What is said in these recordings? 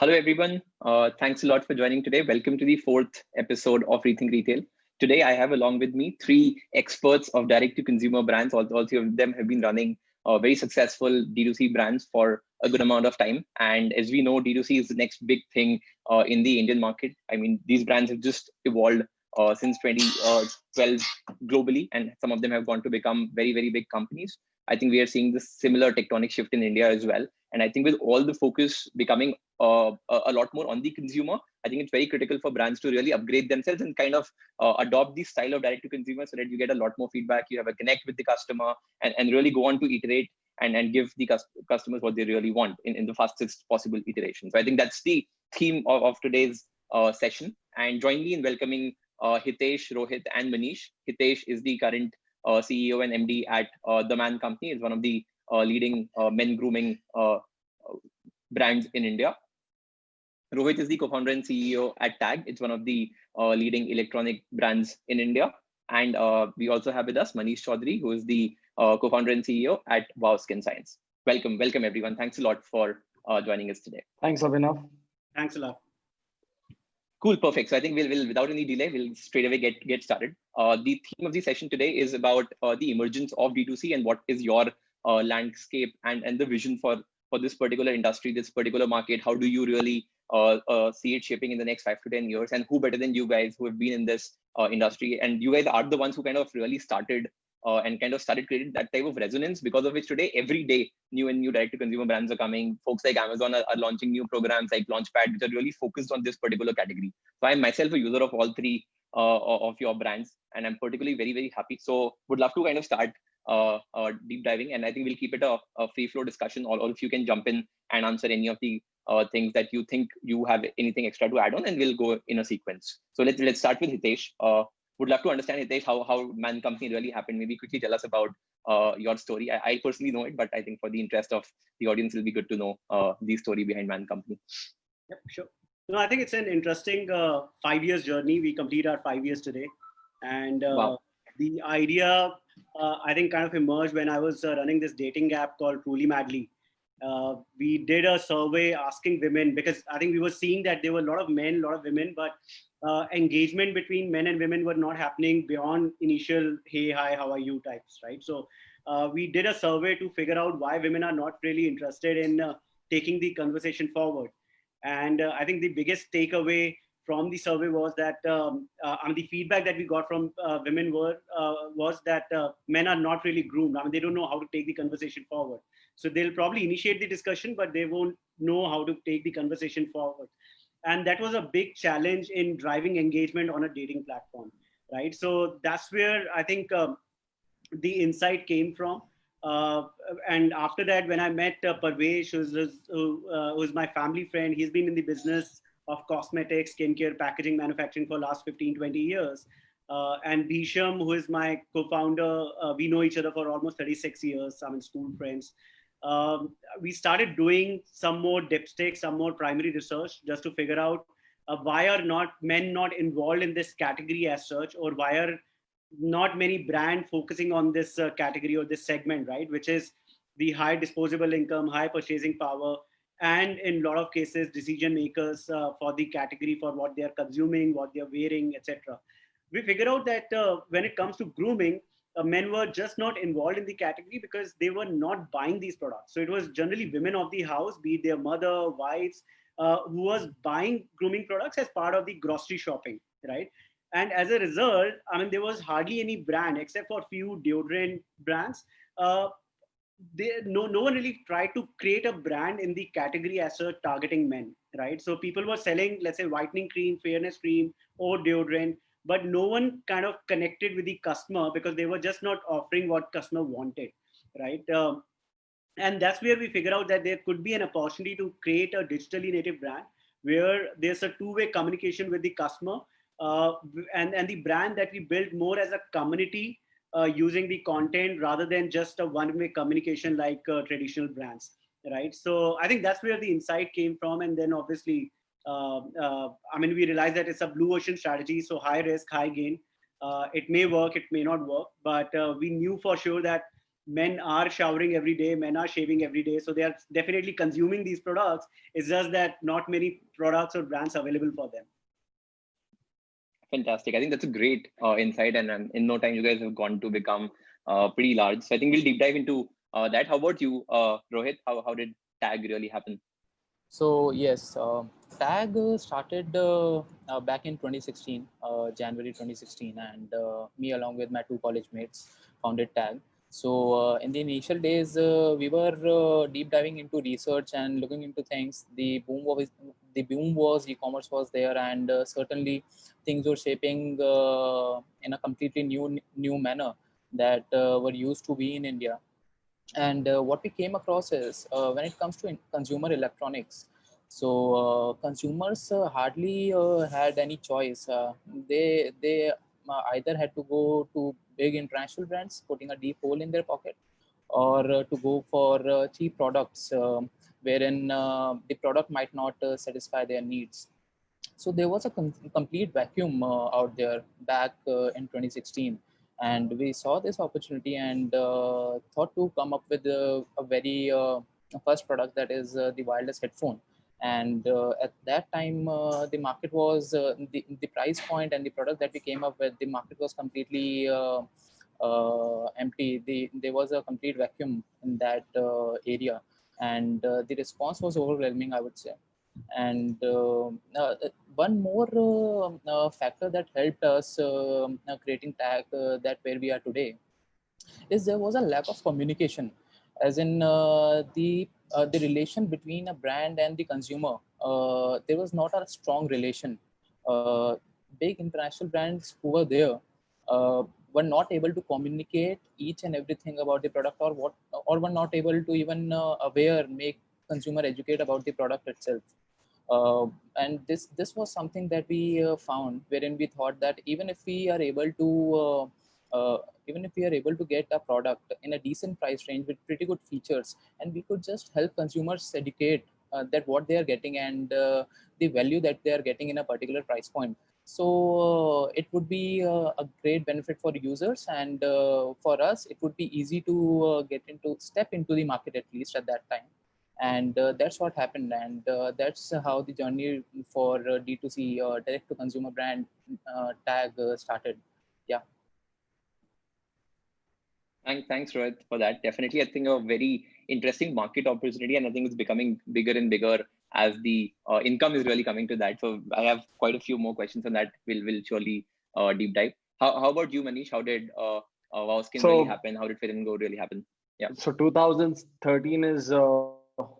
Hello, everyone. Thanks a lot for joining today. Welcome to the fourth episode of Rethink Retail. Today, I have along with me three experts of direct-to-consumer brands. All three of them have been running very successful D2C brands for a good amount of time. And as we know, D2C is the next big thing in the Indian market. I mean, these brands have just evolved since 2012 globally, and some of them have gone to become very, very big companies. I think we are seeing this similar tectonic shift in India as well. And I think with all the focus becoming a lot more on the consumer, I think it's very critical for brands to really upgrade themselves and kind of adopt the style of direct to consumer so that you get a lot more feedback, you have a connect with the customer, and really go on to iterate and give the customers what they really want in the fastest possible iteration. So I think that's the theme of today's session. And join me in welcoming Hitesh, Rohit, and Manish. Hitesh is the current CEO and MD at The Man Company. It's one of the leading men grooming brands in India. Rohit is the co-founder and CEO at Tagg. It's one of the leading electronic brands in India. And we also have with us Manish Chaudhary, who is the co-founder and CEO at Wow Skin Science. Welcome everyone. Thanks a lot for joining us today. Thanks, Abhinav. Thanks a lot. Cool, perfect. So I think we'll without any delay, we'll straight away get started. The theme of the session today is about the emergence of D2C and what is your landscape and the vision for this particular industry, this particular market. How do you really see it shaping in the next 5 to 10 years? And who better than you guys who have been in this industry? And you guys are the ones who kind of really started and kind of started creating that type of resonance, because of which today, every day, new and new direct-to-consumer brands are coming. Folks like Amazon are launching new programs like Launchpad, which are really focused on this particular category. So I'm myself a user of all three of your brands, and I'm particularly very, very happy. So would love to kind of start deep diving, and I think we'll keep it a free flow discussion. All of you can jump in and answer any of the things that you think you have anything extra to add on, and we'll go in a sequence. So let's start with Hitesh. Would love to understand, Hitesh, how Man Company really happened. Maybe quickly tell us about your story. I personally know it, but I think for the interest of the audience, it'll be good to know the story behind Man Company. Yep, sure. No, I think it's an interesting 5 years journey. We complete our 5 years today. And Wow. The idea, I think, kind of emerged when I was running this dating app called TrulyMadly. We did a survey asking women, because I think we were seeing that there were a lot of men, a lot of women, but engagement between men and women were not happening beyond initial, hey, hi, how are you types, right? So we did a survey to figure out why women are not really interested in taking the conversation forward. And I think the biggest takeaway from the survey was that the feedback that we got from women was that men are not really groomed. I mean, they don't know how to take the conversation forward. So they'll probably initiate the discussion, but they won't know how to take the conversation forward. And that was a big challenge in driving engagement on a dating platform, right? So that's where I think the insight came from. And after that, when I met Parvesh, who's my family friend, he's been in the business of cosmetics, skincare, packaging, manufacturing for the last 15, 20 years. And Bhisham, who is my co-founder, we know each other for almost 36 years. I'm in school friends. We started doing some more dipsticks, some more primary research just to figure out why are men not involved in this category as such, or why are not many brands focusing on this category or this segment, right? Which is the high disposable income, high purchasing power, and in a lot of cases, decision makers for the category, for what they are consuming, what they are wearing, etc. We figured out that when it comes to grooming, men were just not involved in the category because they were not buying these products. So it was generally women of the house, be it their mother, wives, who was buying grooming products as part of the grocery shopping, right? And as a result, I mean, there was hardly any brand except for a few deodorant brands. No one really tried to create a brand in the category as a targeting men, right? So people were selling, let's say, whitening cream, fairness cream, or deodorant, but no one kind of connected with the customer because they were just not offering what customer wanted, right? And that's where we figured out that there could be an opportunity to create a digitally native brand where there's a two-way communication with the customer, and the brand that we built more as a community using the content rather than just a one-way communication like traditional brands, right? So I think that's where the insight came from. And then obviously, I mean, we realized that it's a blue ocean strategy, so high risk, high gain. It may work, it may not work, but we knew for sure that men are showering every day, men are shaving every day, so they are definitely consuming these products. It's just that not many products or brands available for them. Fantastic. I think that's a great insight, and in no time, you guys have gone to become pretty large. So I think we'll deep dive into that. How about you, Rohit? How did Tagg really happen? So yes, Tagg started back in 2016, January 2016, and me along with my two college mates founded Tagg. So in the initial days, we were deep diving into research and looking into things. The boom was e-commerce was there, and certainly things were shaping in a completely new manner that were used to be in India. And what we came across is when it comes to consumer electronics, so consumers hardly had any choice. They either had to go to big international brands, putting a deep hole in their pocket, or to go for cheap products, wherein the product might not satisfy their needs. So there was a complete vacuum out there back in 2016, and we saw this opportunity and thought to come up with a very first product, that is the wireless headphone. And at that time, the market was the price point and the product that we came up with, the market was completely empty. There was a complete vacuum in that area, and the response was overwhelming, I would say. And one more factor that helped us creating Tag that where we are today is there was a lack of communication, as in the relation between a brand and the consumer. There was not a strong relation. Big international brands who were there uh, were not able to communicate each and everything about the product, or were not able to even make consumer educate about the product itself. uh, and this was something that we found, wherein we thought that even if we are able to get a product in a decent price range with pretty good features, and we could just help consumers educate that what they are getting, and the value that they are getting in a particular price point. So it would be a great benefit for users, and for us it would be easy to step into the market, at least at that time. And that's what happened, and that's how the journey for D2C, direct to consumer brand, Tag started. Yeah. Thanks, Rohit, for that. Definitely, I think a very interesting market opportunity, and I think it's becoming bigger and bigger as the income is really coming to that. So I have quite a few more questions on that. We'll surely deep dive. How about you, Manish? How did Wow Skin really happen? How did Fit and Go really happen? Yeah. So 2013 is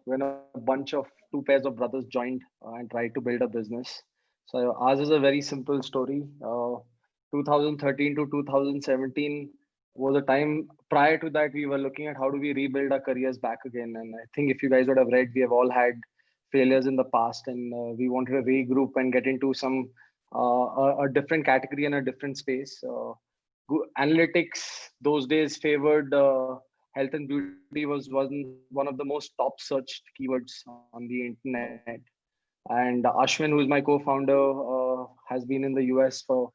when a bunch of two pairs of brothers joined and tried to build a business. So ours is a very simple story. 2013 to 2017 was a time prior to that we were looking at how do we rebuild our careers back again. And I think if you guys would have read, we have all had failures in the past, and we wanted to regroup and get into some a different category and a different space. Analytics those days favored health and beauty was one of the most top searched keywords on the internet. And Ashwin, who is my co-founder, has been in the US for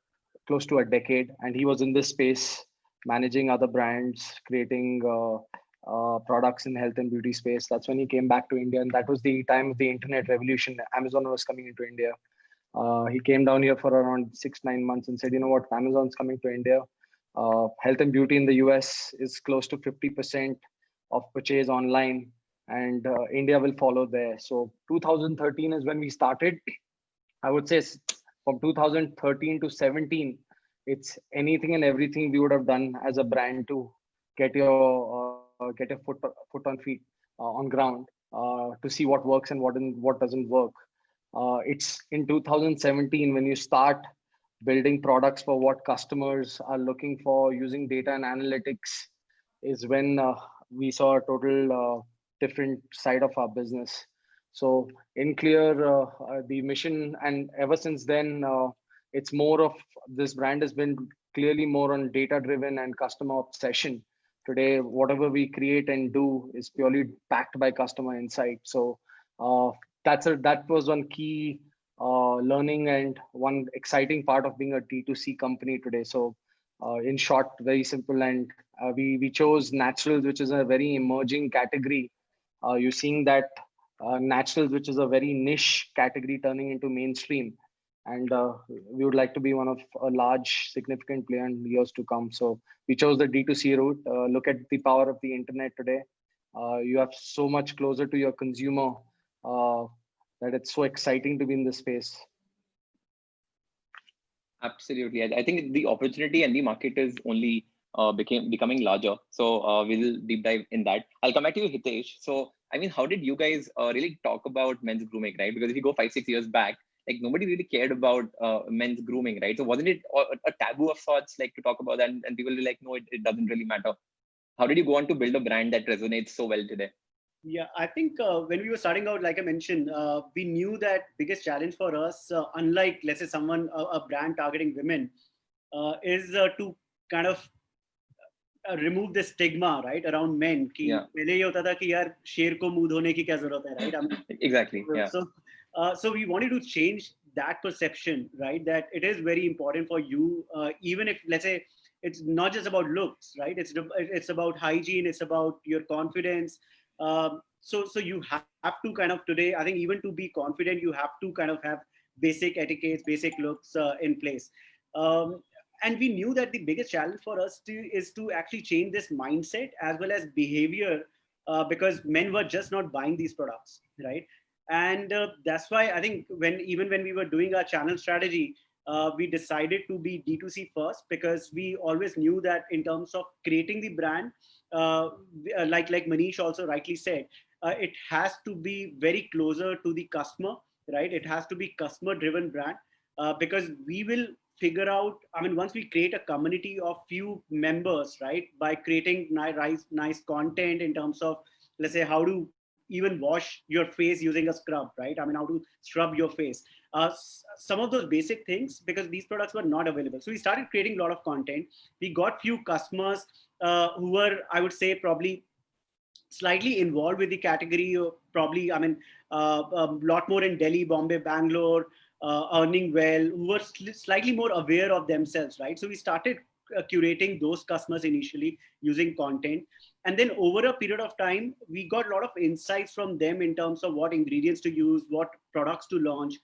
close to a decade, and he was in this space managing other brands, creating products in health and beauty space. That's when he came back to India, and that was the time of the internet revolution. Amazon was coming into India. He came down here for around 6-9 months and said, you know what, Amazon's coming to India. Health and beauty in the US is close to 50% of purchase online, and India will follow there. So 2013 is when we started. I would say from 2013 to 17, it's anything and everything we would have done as a brand to get your foot on feet on ground, to see what works and what doesn't work. It's in 2017 when you start building products for what customers are looking for using data and analytics, is when we saw a total different side of our business. So in clear, the mission, and ever since then, it's more of, this brand has been clearly more on data driven and customer obsession. Today, whatever we create and do is purely backed by customer insight. So that was one key learning and one exciting part of being a D2C company today. So In short, very simple. And we chose naturals, which is a very emerging category. You're seeing that naturals, which is a very niche category, turning into mainstream. And we would like to be one of a large, significant player in years to come. So we chose the D2C route. Look at the power of the internet today. You have so much closer to your consumer uh, that it's so exciting to be in this space. Absolutely. I think the opportunity and the market is only becoming larger. So we'll deep dive in that. I'll come back to you, Hitesh. So, I mean, how did you guys really talk about men's grooming, right? Because if you go 5, 6 years back, like nobody really cared about men's grooming, right? So wasn't it a taboo of sorts, like to talk about that, and people were like, no, it doesn't really matter. How did you go on to build a brand that resonates so well today? Yeah, I think when we were starting out, like I mentioned, we knew that biggest challenge for us, unlike let's say someone a brand targeting women, is to kind of remove the stigma, right, around men. कि Yeah. पहले ये होता था कि यार शेर को मुंह धोने की क्या जरूरत है, right? I mean, Exactly. Yeah. so we wanted to change that perception, right? That it is very important for you, even if let's say it's not just about looks, right? It's about hygiene, it's about your confidence. So you have to kind of today, I think even to be confident, you have to kind of have basic etiquettes, basic looks in place. And we knew that the biggest challenge for us is to actually change this mindset as well as behavior, because men were just not buying these products, right? And that's why I think even when we were doing our channel strategy, we decided to be D2C first, because we always knew that in terms of creating the brand, like Manish also rightly said, it has to be very closer to the customer, right? It has to be customer driven brand, because we will figure out, I mean, once we create a community of few members, right, by creating nice content in terms of, let's say, how to even wash your face using a scrub, right? I mean, how to scrub your face. Some of those basic things, because these products were not available. So we started creating a lot of content. We got few customers who were, I would say, probably slightly involved with the category, probably, I mean, a lot more in Delhi, Bombay, Bangalore, earning well, who were slightly more aware of themselves, right? So we started curating those customers initially using content. And then over a period of time, we got a lot of insights from them in terms of what ingredients to use, what products to launch.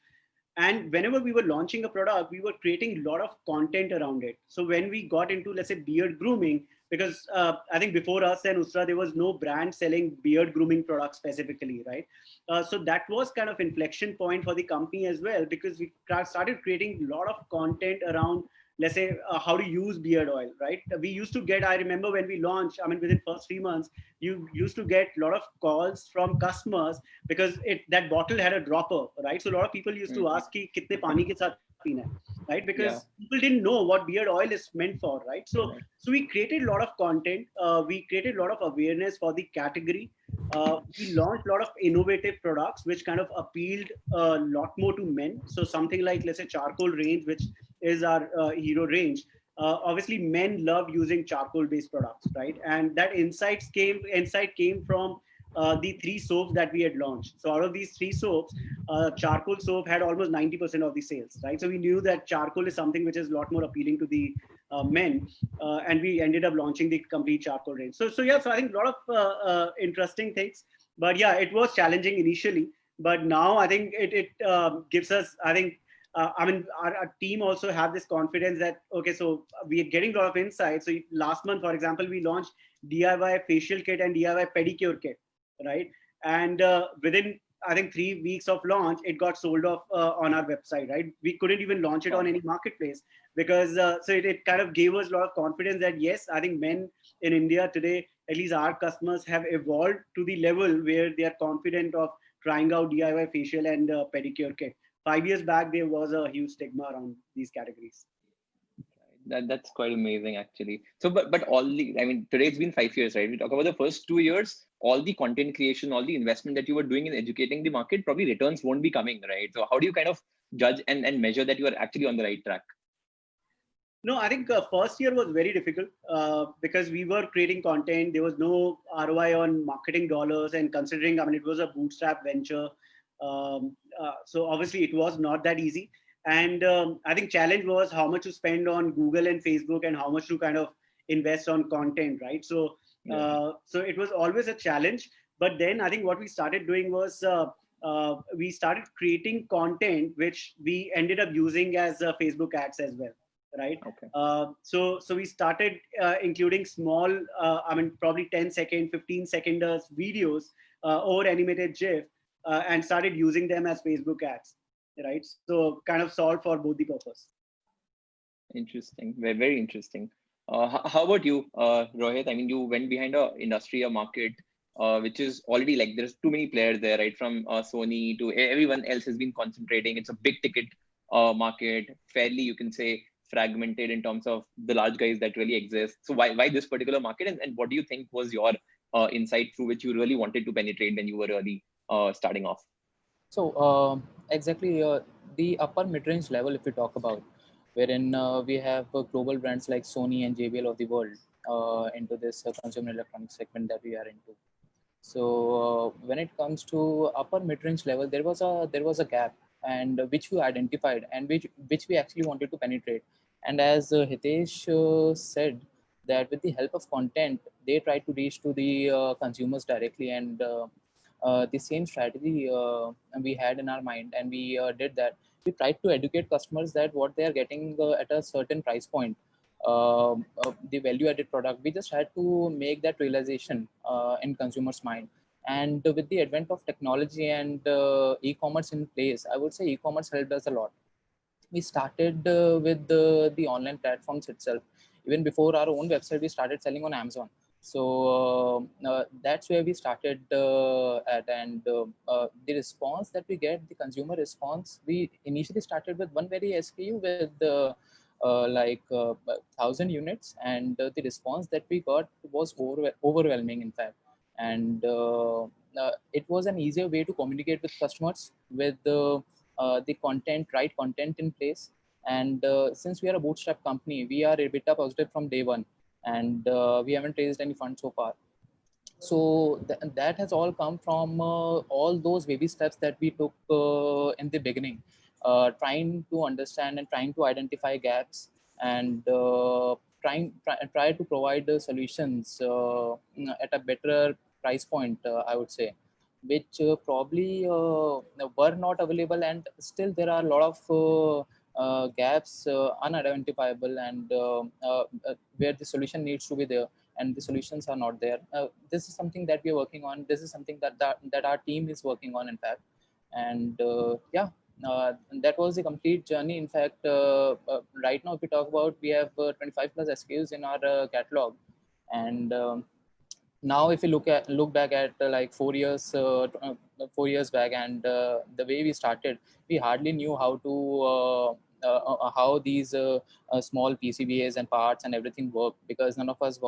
And whenever we were launching a product, we were creating a lot of content around it. So when we got into, let's say, beard grooming, because I think before us and Ustra, there was no brand selling beard grooming products specifically, right? So that was kind of inflection point for the company as well, because we started creating a lot of content around, let's say, how to use beard oil, right? We used to get, I remember when we launched, I mean, within first 3 months, you used to get a lot of calls from customers because that bottle had a dropper, right? So a lot of people used to ask, ki, kitne pani ke saath peena hai, right? Because people didn't know what beard oil is meant for, right? So we created a lot of content. We created a lot of awareness for the category. We launched a lot of innovative products, which kind of appealed a lot more to men. So something like, let's say, charcoal range, which is our hero range. Obviously, men love using charcoal-based products, right? And that insight came from the 3 soaps that we had launched. So out of these 3 soaps, charcoal soap had almost 90% of the sales, right? So we knew that charcoal is something which is a lot more appealing to the men, and we ended up launching the complete charcoal range. So yeah, so I think a lot of interesting things, but yeah, it was challenging initially, but now I think it gives us, I think, I mean, our team also have this confidence that, okay, so we are getting a lot of insights. So last month, for example, we launched DIY facial kit and DIY pedicure kit, right? And within, I think, 3 weeks of launch, it got sold off on our website, right? We couldn't even launch it on any marketplace because so it kind of gave us a lot of confidence that yes, I think men in India today, at least our customers, have evolved to the level where they are confident of trying out DIY facial and pedicure kit. 5 years back, there was a huge stigma around these categories. That's quite amazing, actually. So, but all the, I mean, today it's been 5 years, right? We talk about the first 2 years, all the content creation, all the investment that you were doing in educating the market, probably returns won't be coming, right? So how do you kind of judge and measure that you are actually on the right track? No, I think first year was very difficult because we were creating content. There was no ROI on marketing dollars, and considering, I mean, it was a bootstrap venture. So obviously it was not that easy. And I think challenge was how much to spend on Google and Facebook and how much to kind of invest on content, right? So so it was always a challenge. But then I think what we started doing was we started creating content which we ended up using as Facebook ads as well, right? So we started including small, I mean, probably 10-second, 15-second videos or animated GIF, and started using them as Facebook ads, right? So kind of solved for both the purpose. Interesting, very, very interesting. How about you, Rohit? I mean, you went behind a industry, a market, which is already like there's too many players there, right? From Sony to everyone else has been concentrating. It's a big ticket market, fairly you can say fragmented in terms of the large guys that really exist. So why this particular market, and what do you think was your insight through which you really wanted to penetrate when you were really starting off? So exactly the upper mid-range level, if we talk about, wherein we have global brands like Sony and JBL of the world into this consumer electronics segment that we are into. So when it comes to upper mid-range level, there was a gap, and which we identified, and which we actually wanted to penetrate. And as Hitesh said, that with the help of content, they try to reach to the consumers directly, and the same strategy we had in our mind, and we did that. We tried to educate customers that what they are getting at a certain price point, the value added product. We just had to make that realization in consumers mind. And with the advent of technology and e-commerce in place, I would say e-commerce helped us a lot. We started with the online platforms itself. Even before our own website, we started selling on Amazon. So that's where we started at. And the response that we get, the consumer response, we initially started with one very SKU with like 1,000 units, and the response that we got was overwhelming, in fact. And it was an easier way to communicate with customers with the content, right content in place. And since we are a bootstrap company, we are EBITDA positive from day one, and we haven't raised any funds so far. So that has all come from all those baby steps that we took in the beginning, trying to understand and trying to identify gaps, and try to provide solutions at a better price point, I would say, which probably were not available, and still there are a lot of gaps unidentifiable, and where the solution needs to be there and the solutions are not there. This is something that we are working on. This is something that our team is working on, in fact. And that was a complete journey. In fact, right now, if we talk about, we have 25 plus SKUs in our catalog. And now if you look back at like 4 years back, and the way we started, we hardly knew how to how these small PCBAs and parts and everything work, because none of us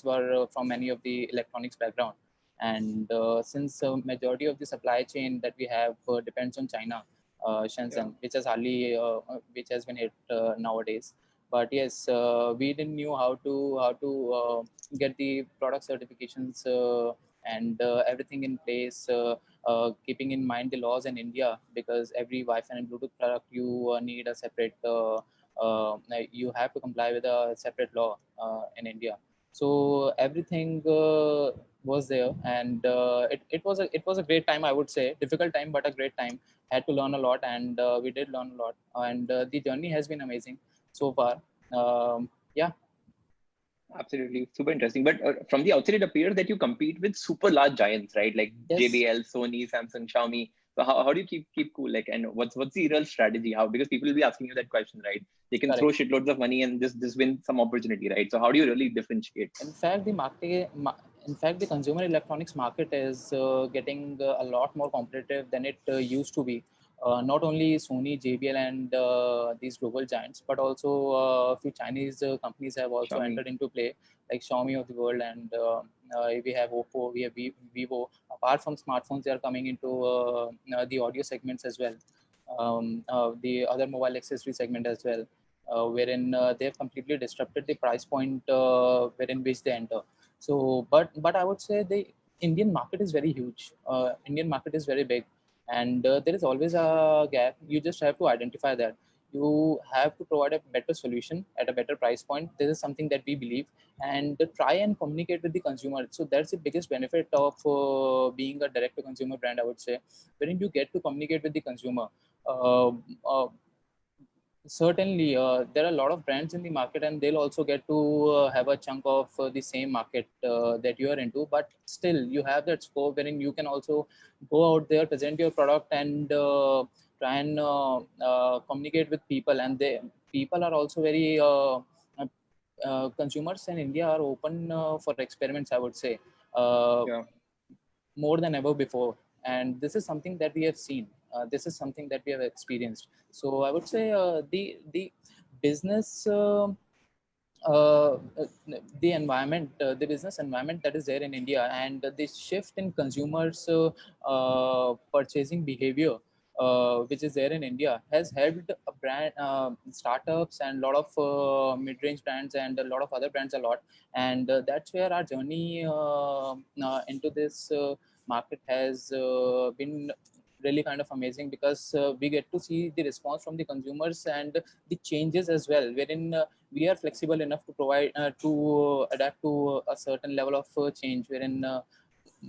were from any of the electronics background. And since majority of the supply chain that we have depends on China, Shenzhen, which has been hit nowadays. But yes, we didn't knew how to get the product certifications and everything in place, keeping in mind the laws in India, because every Wi-Fi and Bluetooth product you need a separate you have to comply with a separate law in India. So everything was there, and it was a great time, I would say. Difficult time, but a great time. Had to learn a lot, and we did learn a lot, and the journey has been amazing so far. Yeah. Absolutely, super interesting. But from the outside, it appears that you compete with super large giants, right? Like Yes. JBL, Sony, Samsung, Xiaomi. So how do you keep cool? Like, and what's the real strategy? How, because people will be asking you that question, right? They can throw shitloads of money and just win some opportunity, right? So how do you really differentiate? In fact, the consumer electronics market is getting a lot more competitive than it used to be. Not only Sony, JBL, and these global giants, but also a few Chinese companies have also entered into play, like Xiaomi of the world, and we have Oppo, we have Vivo. Apart from smartphones, they are coming into the audio segments as well, the other mobile accessory segment as well, wherein they have completely disrupted the price point wherein which they enter. So, but I would say the Indian market is very huge. Indian market is very big. and there is always a gap. You just have to identify that. You have to provide a better solution at a better price point. This is something that we believe, and try and communicate with the consumer. So that's the biggest benefit of being a direct to consumer brand, I would say, wherein you get to communicate with the consumer. uh, uh, Certainly, there are a lot of brands in the market, and they'll also get to have a chunk of the same market that you are into. But still, you have that scope wherein you can also go out there, present your product, and try and communicate with people. And they people are also very consumers in India are open for experiments, I would say. Uh, Yeah. More than ever before, and this is something that we have seen. This is something that we have experienced. So I would say the business uh, the environment, the business environment that is there in India, and the shift in consumers purchasing behavior, which is there in India, has helped a brand, startups, and a lot of mid-range brands and a lot of other brands a lot. And that's where our journey into this market has been really kind of amazing, because we get to see the response from the consumers and the changes as well, wherein we are flexible enough to provide to adapt to a certain level of change, wherein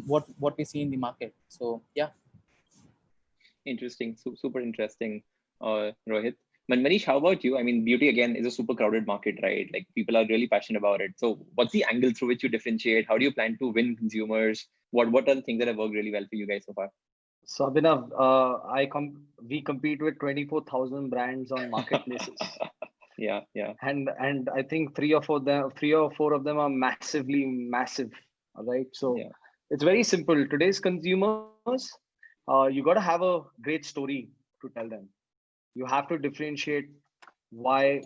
what we see in the market. So yeah. Interesting. Super interesting, Rohit. Manish, how about you? I mean, beauty again is a super crowded market, right? Like people are really passionate about it. So what's the angle through which you differentiate? How do you plan to win consumers? What are the things that have worked really well for you guys so far? So Abhinav, we compete with 24,000 brands on marketplaces, Yeah, yeah, and I think three or four of them are massively massive. All right, so yeah. it's very simple. Today's consumers, you got to have a great story to tell them. You have to differentiate why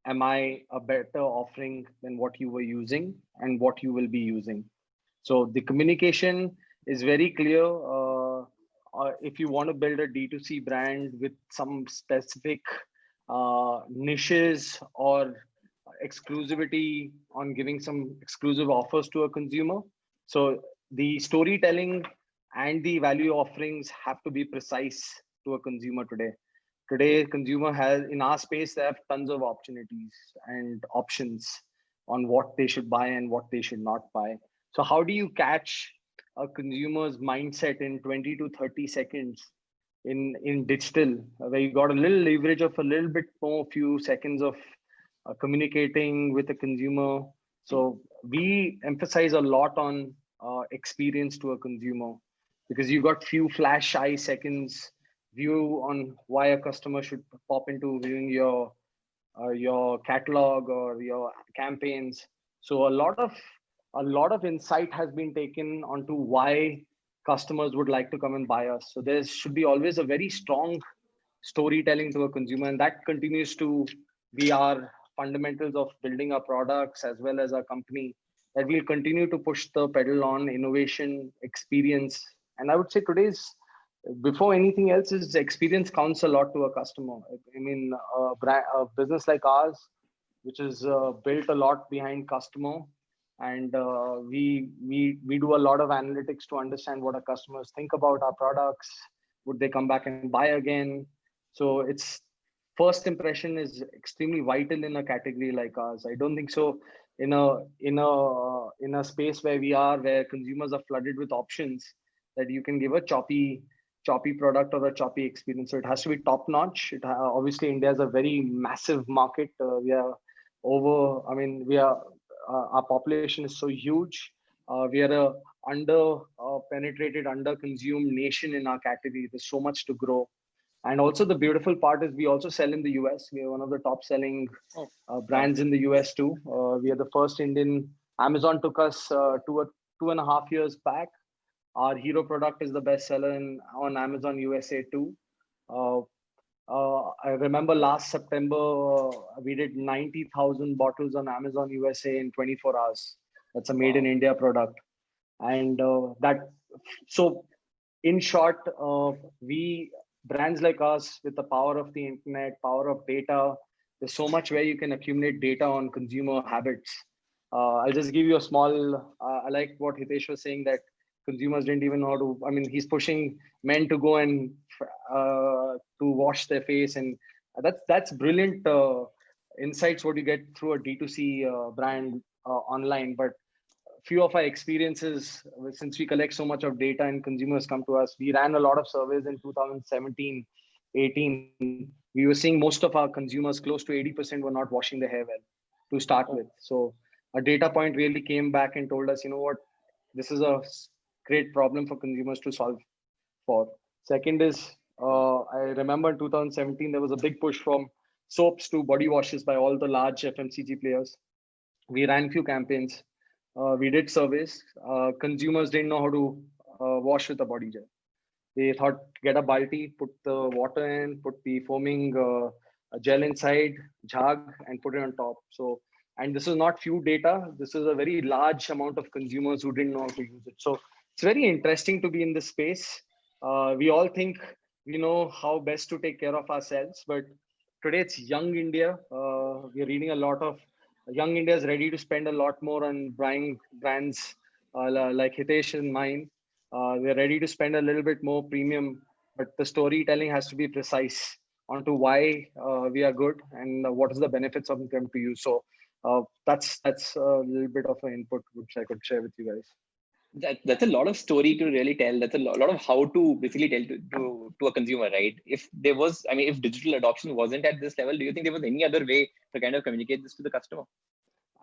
am I a better offering than what you were using and what you will be using. So the communication is very clear. If you want to build a D2C brand with some specific niches or exclusivity on giving some exclusive offers to a consumer, so the storytelling and the value offerings have to be precise to a consumer today. Today, consumer has in our space, they have tons of opportunities and options on what they should buy and what they should not buy. So how do you catch a consumer's mindset in 20 to 30 seconds in digital, where you got a little leverage of a little bit more few seconds of communicating with the consumer? So we emphasize a lot on experience to a consumer, because you got few flash eye seconds view on why a customer should pop into viewing your catalog or your campaigns. So a lot of insight has been taken onto why customers would like to come and buy us. So there should be always a very strong storytelling to a consumer, and that continues to be our fundamentals of building our products as well as our company, that we'll continue to push the pedal on innovation, experience. And I would say today's, before anything else, is experience counts a lot to a customer. I mean, a business like ours, which is built a lot behind customer, and we do a lot of analytics to understand what our customers think about our products. Would they come back and buy again? So it's first impression is extremely vital in a category like ours. I don't think so in a space where we are, where consumers are flooded with options, that you can give a choppy product or a choppy experience. So it has to be top notch. Obviously, India is a very massive market. We are over. I mean, our population is so huge. We are a under penetrated, under consumed nation in our category. There's so much to grow. And also the beautiful part is we also sell in the US. We are one of the top selling Oh, wow. brands in the US too. We are the first Indian. Amazon took us 2.5 years back. Our hero product is the best seller on Amazon USA too. Uh, I remember last September, we did 90,000 bottles on Amazon USA in 24 hours. That's a made in Wow. India product. And so in short, we brands like us, with the power of the internet, power of data, there's so much where you can accumulate data on consumer habits. I'll just give you a small, I like what Hitesh was saying, that consumers didn't even know how to. I mean, he's pushing men to go and to wash their face, and that's brilliant insights what you get through a D2C brand online. But few of our experiences, since we collect so much of data and consumers come to us, we ran a lot of surveys in 2017, 18. We were seeing most of our consumers, close to 80%, were not washing their hair well to start with. So a data point really came back and told us, you know what, this is a great problem for consumers to solve for. Second is, I remember in 2017, there was a big push from soaps to body washes by all the large FMCG players. We ran few campaigns. We did surveys. Consumers didn't know how to wash with a body gel. They thought, get a balti, put the water in, put the foaming gel inside, jhag, and put it on top. So, and this is not few data. This is a very large amount of consumers who didn't know how to use it. So it's very interesting to be in this space. We all think we know how best to take care of ourselves, but today it's young India. We're reading a lot of young India is ready to spend a lot more on buying brands like Hitesh and mine. We're ready to spend a little bit more premium, but the storytelling has to be precise onto why we are good and what is the benefits of them to you. So that's a little bit of an input which I could share with you guys. That's a lot of story to really tell. That's a lot of how to basically tell to a consumer, right? If there was, I mean, if digital adoption wasn't at this level, do you think there was any other way to kind of communicate this to the customer?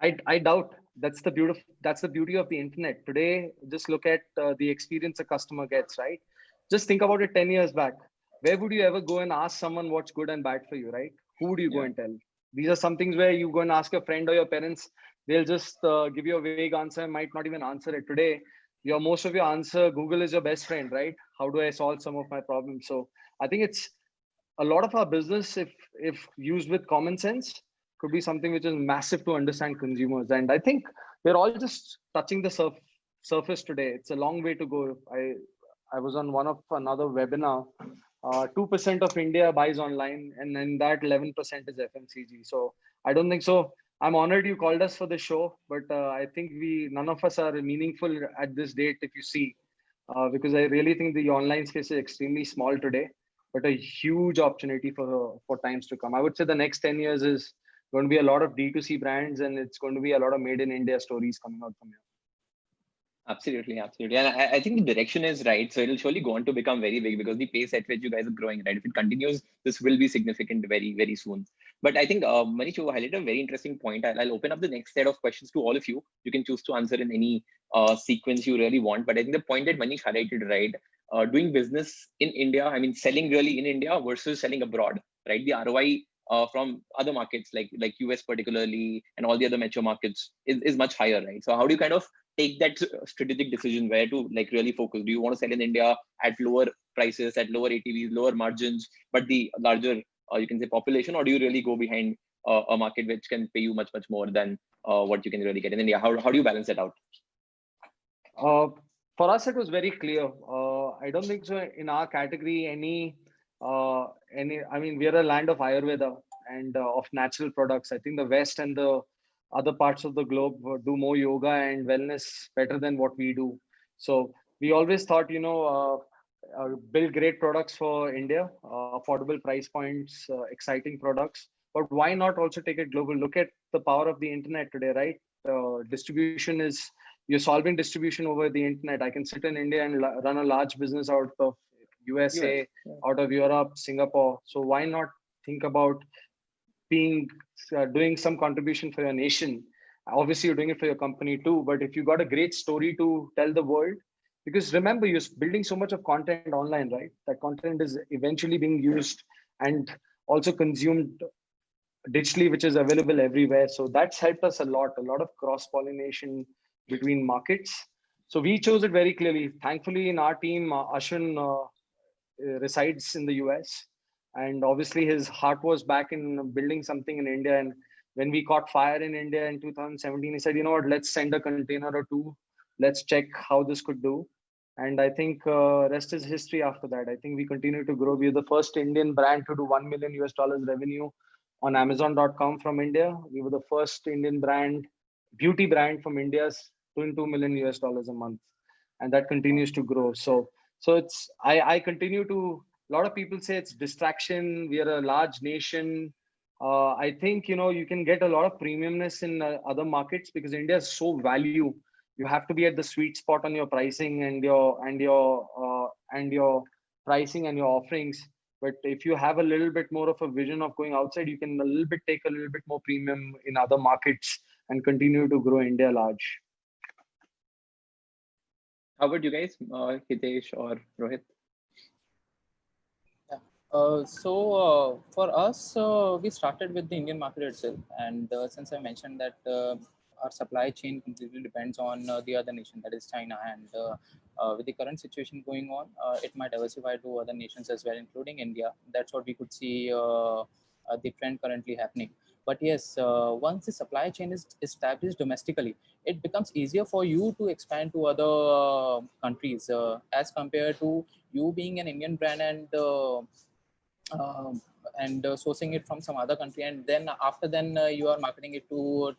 I doubt. That's the beauty of the internet today. Just look at the experience a customer gets, right? Just think about it 10 years back. Where would you ever go and ask someone what's good and bad for you, right? Who would you go and tell? These are some things where you go and ask your friend or your parents. They'll just give you a vague answer and might not even answer it. Today, most of your answer, Google is your best friend, right? How do I solve some of my problems? So I think it's a lot of our business, if used with common sense, could be something which is massive to understand consumers. And I think we're all just touching the surface today. It's a long way to go. I was on another webinar. 2% of India buys online, and then that 11% is FMCG. So I don't think so. I'm honored you called us for the show, but I think none of us are meaningful at this date, if you see, because I really think the online space is extremely small today, but a huge opportunity for times to come. I would say the next 10 years is going to be a lot of D2C brands, and it's going to be a lot of made in India stories coming out from here. Absolutely. And I think the direction is right. So it'll surely go on to become very big because the pace at which you guys are growing, right? If it continues, this will be significant very, very soon. But I think Manish, you highlighted a very interesting point. I'll open up the next set of questions to all of you. You can choose to answer in any sequence you really want. But I think the point that Manish highlighted, right? Doing business in India, I mean, selling really in India versus selling abroad, right? The ROI from other markets like US particularly and all the other metro markets is much higher, right? So how do you kind of take that strategic decision where to like really focus? Do you want to sell in India at lower prices, at lower ATVs, lower margins, but the larger you can say population, or do you really go behind a market which can pay you much more than what you can really get in India? How do you balance that out? For us, it was very clear. I don't think so in our category I mean, we are a land of Ayurveda and of natural products. I think the West and the other parts of the globe do more yoga and wellness better than what we do. So we always thought, build great products for India, affordable price points, exciting products. But why not also take it global? Look at the power of the internet today, right? Distribution you're solving distribution over the internet. I can sit in India and run a large business out of USA, out of Europe, Singapore. So why not think about doing some contribution for your nation? Obviously, you're doing it for your company too. But if you got a great story to tell the world, because remember, you're building so much of content online, right? That content is eventually being used and also consumed digitally, which is available everywhere. So that's helped us a lot of cross-pollination between markets. So we chose it very clearly. Thankfully, in our team, Ashwin resides in the US. And obviously his heart was back in building something in India. And when we caught fire in India in 2017, he said, you know what, let's send a container or two. Let's check how this could do. And I think rest is history after that. I think we continue to grow. We're the first Indian brand to do $1 million revenue on Amazon.com from India. We were the first Indian beauty brand from India doing $2 million a month. and that continues to grow. So it's I continue to. A lot of people say it's distraction. We are a large nation. I think you can get a lot of premiumness in other markets because India is so value. You have to be at the sweet spot on your pricing and your pricing and your offerings. But if you have a little bit more of a vision of going outside, you can a little bit take a little bit more premium in other markets and continue to grow India large. How about you guys, Hitesh or Rohit? For us, we started with the Indian market itself, and since I mentioned that our supply chain completely depends on the other nation, that is China, and with the current situation going on, it might diversify to other nations as well, including India. That's what we could see the trend currently happening. But yes, once the supply chain is established domestically, it becomes easier for you to expand to other countries as compared to you being an Indian brand um, and sourcing it from some other country, and then after then you are marketing it to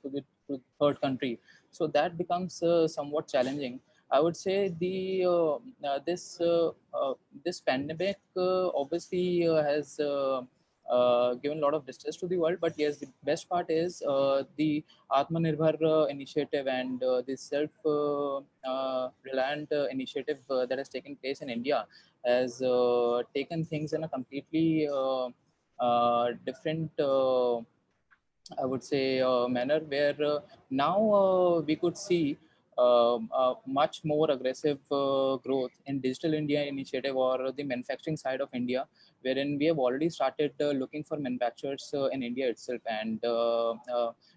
third country. So that becomes somewhat challenging. I would say this pandemic obviously has given a lot of distress to the world, but yes, the best part is the Atmanirbhar initiative and the self reliant initiative that has taken place in India has taken things in a completely different, I would say, manner where now we could see much more aggressive growth in Digital India initiative or the manufacturing side of India, wherein we have already started looking for manufacturers in India itself. And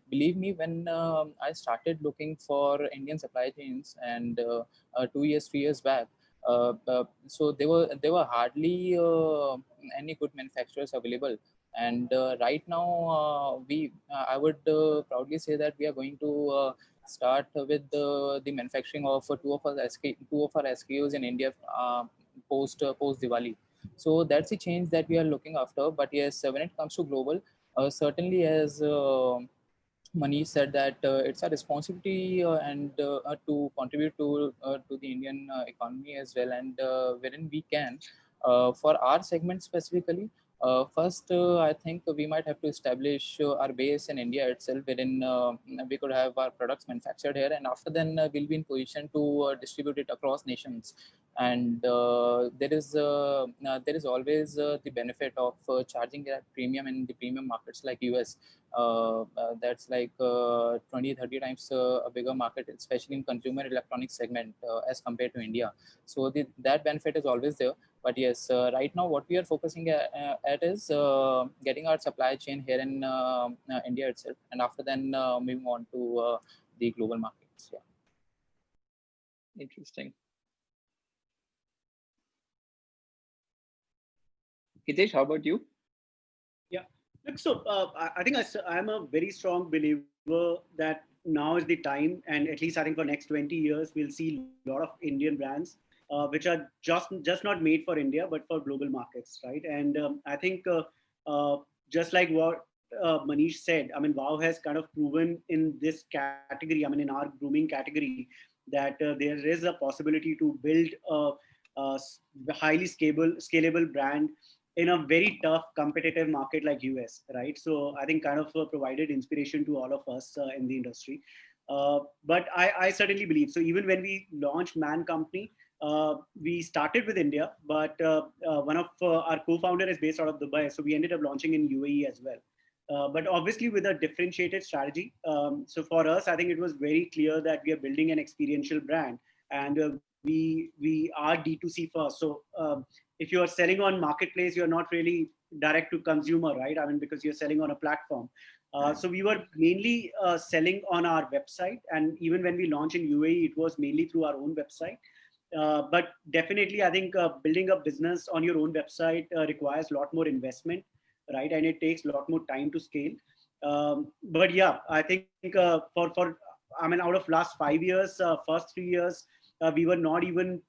believe me, when I started looking for Indian supply chains and 2 years, 3 years back, so there were hardly any good manufacturers available. And right now I would proudly say that we are going to start with the manufacturing of two of our SKUs in India post Diwali. So that's the change that we are looking after. But yes, when it comes to global, certainly, as Manish said, that it's a responsibility and to contribute to the Indian economy as well, and wherein we can, for our segment specifically. First, I think we might have to establish our base in India itself, wherein we could have our products manufactured here, and after then we'll be in position to distribute it across nations. And there is always the benefit of charging a premium in the premium markets like US. That's like 20-30 times a bigger market, especially in consumer electronics segment as compared to India. So that benefit is always there. But yes, right now what we are focusing at is getting our supply chain here in India itself, and after then moving on to the global markets. Yeah. Interesting. Hitesh, how about you? Yeah. Look, so I think I'm a very strong believer that now is the time, and at least I think for next 20 years, we'll see a lot of Indian brands which are just not made for India, but for global markets, right? And I think just like what Manish said, I mean, WOW has kind of proven in this category, I mean, in our grooming category, that there is a possibility to build a highly scalable brand in a very tough competitive market like US, right? So I think kind of provided inspiration to all of us in the industry. But I certainly believe, so even when we launched Man Company, we started with India, but one of our co-founder is based out of Dubai. So we ended up launching in UAE as well. But obviously with a differentiated strategy. So for us, I think it was very clear that we are building an experiential brand, and we are D2C first. So if you are selling on marketplace, you're not really direct to consumer, right? I mean, because you're selling on a platform. So we were mainly selling on our website, and even when we launched in UAE, it was mainly through our own website. But definitely, I think building a business on your own website requires a lot more investment, right? And it takes a lot more time to scale. But yeah, I think I mean, out of last 5 years, first 3 years, we were not even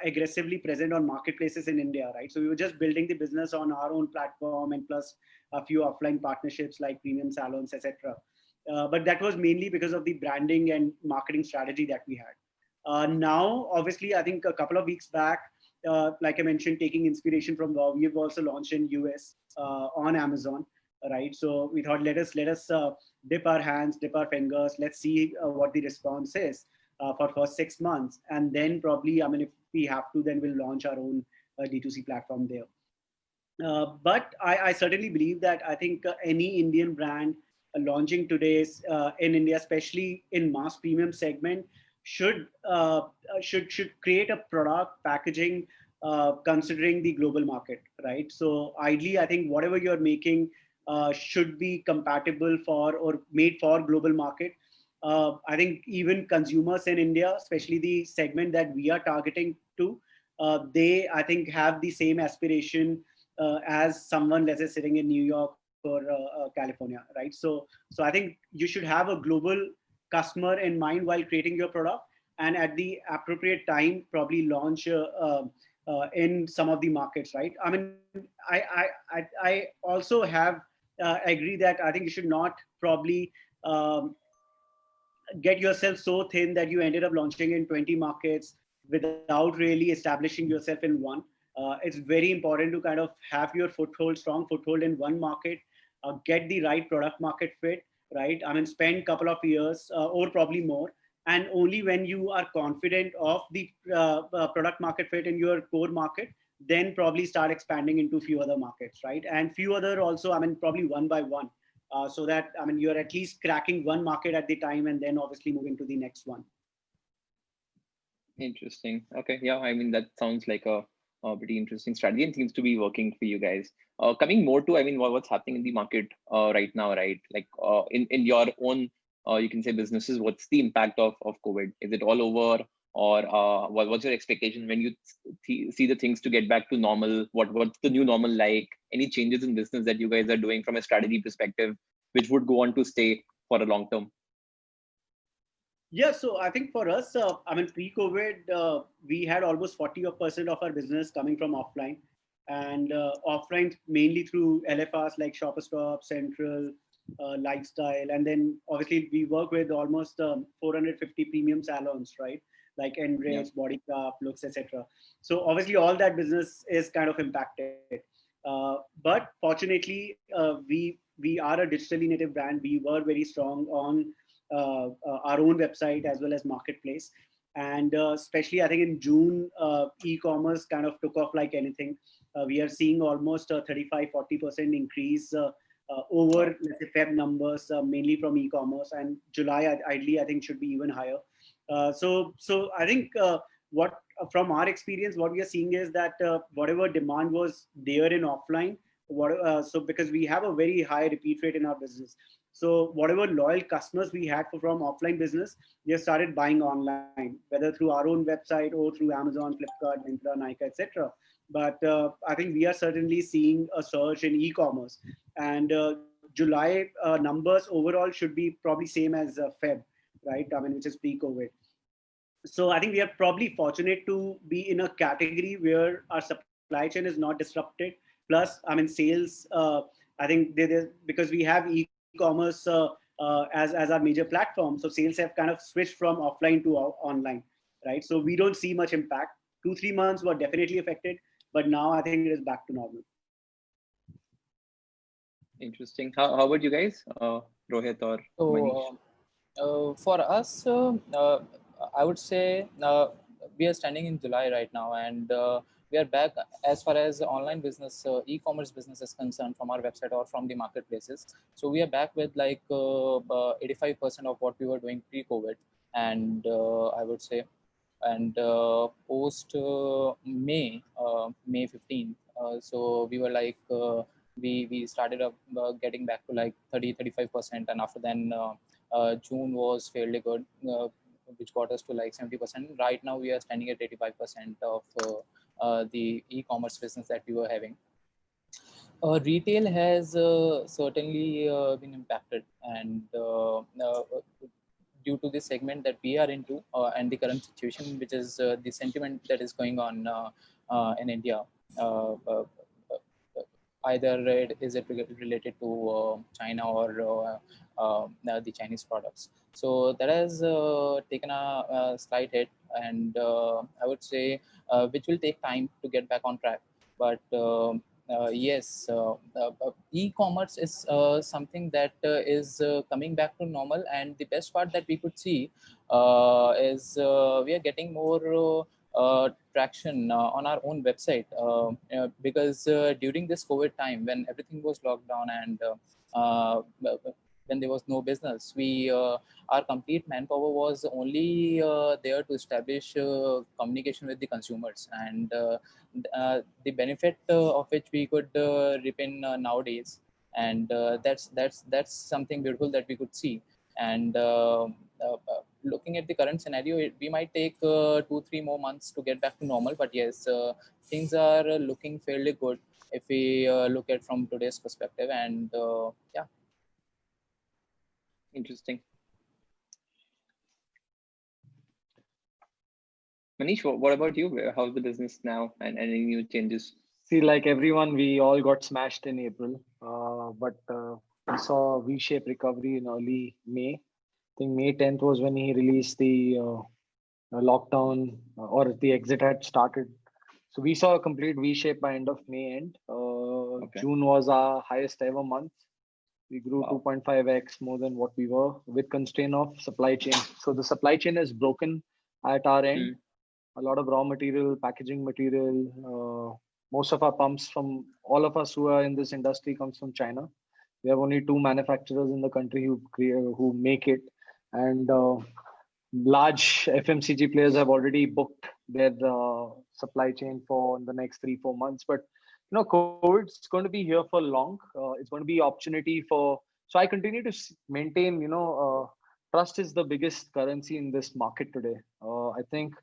aggressively present on marketplaces in India, right? So we were just building the business on our own platform, and plus a few offline partnerships like premium salons, etc. But that was mainly because of the branding and marketing strategy that we had. Now, obviously, I think a couple of weeks back, like I mentioned, taking inspiration from Wow, we've also launched in US on Amazon, right? So we thought let us dip our hands, dip our fingers, let's see what the response is for first 6 months, and then probably, I mean, if we have to, then we'll launch our own D2C platform there. But I certainly believe that I think any Indian brand launching today in India, especially in mass premium segment, should should create a product packaging considering the global market, right? So ideally, I think whatever you're making should be compatible for or made for global market. I think even consumers in India, especially the segment that we are targeting to, they I think have the same aspiration as someone, let's say, sitting in New York or California, right? So I think you should have a global customer in mind while creating your product, and at the appropriate time, probably launch in some of the markets, right? I mean, I also have agree that I think you should not probably get yourself so thin that you ended up launching in 20 markets without really establishing yourself in one. It's very important to kind of have your foothold, strong foothold in one market, get the right product market fit, right? I mean, spend a couple of years or probably more. And only when you are confident of the product market fit in your core market, then probably start expanding into few other markets, right? And few other also, I mean, probably one by one. So that, I mean, you're at least cracking one market at the time and then obviously moving to the next one. Interesting. Okay. Yeah. I mean, that sounds like a pretty interesting strategy and seems to be working for you guys. Coming more to, I mean, what's happening in the market right now, right? Like in your own, you can say businesses, what's the impact of COVID? Is it all over? Or what's your expectation when you see the things to get back to normal? What's the new normal like? Any changes in business that you guys are doing from a strategy perspective, which would go on to stay for a long term? Yeah, so I think for us, I mean, pre-COVID, we had almost 40% of our business coming from offline, and offline mainly through LFRs like Shopper Stop, Central, Lifestyle, and then obviously we work with almost 450 premium salons, right? Like Enrich, Yeah. Body Craft, Looks, etc. So obviously all that business is kind of impacted. But fortunately, we are a digitally native brand. We were very strong on our own website as well as marketplace, and especially I think in June, e-commerce kind of took off like anything. We are seeing almost a 35-40% increase over, let's say, Feb numbers, mainly from e-commerce, and July ideally I think should be even higher. So I think what from our experience, what we are seeing is that whatever demand was there in offline, so because we have a very high repeat rate in our business, so whatever loyal customers we had from offline business, they started buying online, whether through our own website or through Amazon, Flipkart, Myntra, Nykaa, etc. But I think we are certainly seeing a surge in e-commerce, and July numbers overall should be probably same as Feb, right? I mean, which is pre-COVID. So I think we are probably fortunate to be in a category where our supply chain is not disrupted. Plus, I mean, sales. I think because we have e-commerce as our major platform, so sales have kind of switched from offline to online, right? So we don't see much impact. 2-3 months were definitely affected, but now I think it is back to normal. Interesting. How about you guys, Rohit or Manish? For us, I would say we are standing in July right now, and we are back as far as online business, e-commerce business is concerned from our website or from the marketplaces. So we are back with like 85% of what we were doing pre-COVID, and I would say, and post May 15th, so we were like we started up getting back to like 30-35%, and after then June was fairly good, which got us to like 70%. Right now we are standing at 85% of the e-commerce business that we were having. Retail has certainly been impacted, and due to the segment that we are into and the current situation, which is the sentiment that is going on in India. either is it related to China or the Chinese products. So that has taken a slight hit, and I would say which will take time to get back on track. But yes, e-commerce is something that is coming back to normal, and the best part that we could see is we are getting more traction on our own website because during this COVID time, when everything was locked down and when there was no business, we our complete manpower was only there to establish communication with the consumers, and the benefit of which we could reap in nowadays, and that's something beautiful that we could see. And looking at the current scenario, we might take 2-3 more months to get back to normal, but yes, things are looking fairly good if we look at from today's perspective. And yeah. Interesting. Manish, what about you? How's the business now, and any new changes? See, like everyone, we all got smashed in April, but we saw a V-shaped recovery in early May. I think May 10th was when he released the lockdown or the exit had started. So we saw a complete V-shape by end of May end. Okay. June was our highest ever month. We grew Wow. 2.5x more than what we were with constraint of supply chain. So the supply chain is broken at our end. A lot of raw material, packaging material. Most of our pumps from all of us who are in this industry comes from China. We have only 2 manufacturers in the country who make it, and large FMCG players have already booked their supply chain for the next 3-4 months. But COVID's going to be here for long. It's going to be opportunity for. So I continue to maintain. Trust is the biggest currency in this market today. I think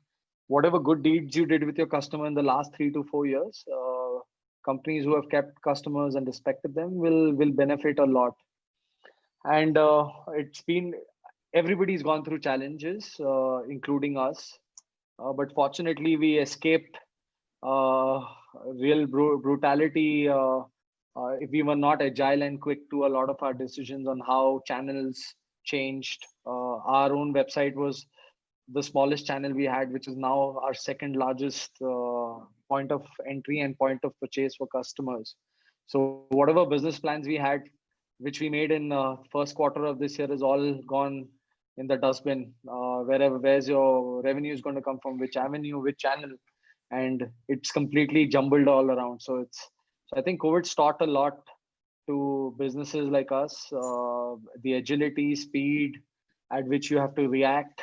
whatever good deeds you did with your customer in the last 3 to 4 years, companies who have kept customers and respected them will benefit a lot. And it's been everybody's gone through challenges, including us. But fortunately, we escaped real brutality. If we were not agile and quick to a lot of our decisions on how channels changed. Our own website was the smallest channel we had, which is now our second largest point of entry and point of purchase for customers. So whatever business plans we had, which we made in first quarter of this year, is all gone in the dustbin. Where's your revenue is going to come from, which avenue, which channel, and it's completely jumbled all around. So I think COVID's taught a lot to businesses like us, the agility, speed at which you have to react,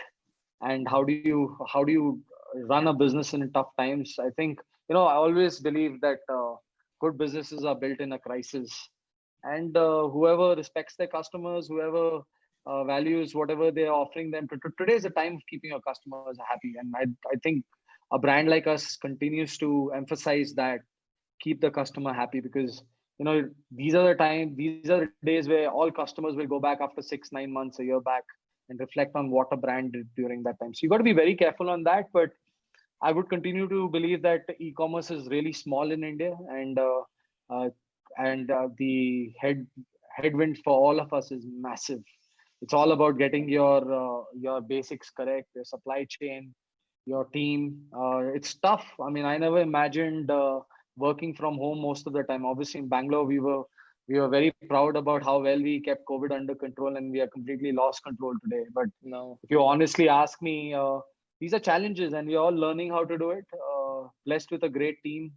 and how do you run a business in tough times. I think I always believe that good businesses are built in a crisis, and whoever respects their customers, whoever values whatever they're offering them, today is a time of keeping your customers happy. And I think a brand like us continues to emphasize that, keep the customer happy, because these are the days where all customers will go back after 6-9 months, a year back, and reflect on what a brand did during that time. So you got to be very careful on that. But I would continue to believe that e-commerce is really small in India, and the headwind for all of us is massive. It's all about getting your basics correct, your supply chain, your team. It's tough. I mean, I never imagined working from home most of the time. Obviously, in Bangalore, we were very proud about how well we kept COVID under control, and we are completely lost control today. But No. if you honestly ask me, these are challenges, and we're all learning how to do it. Blessed with a great team,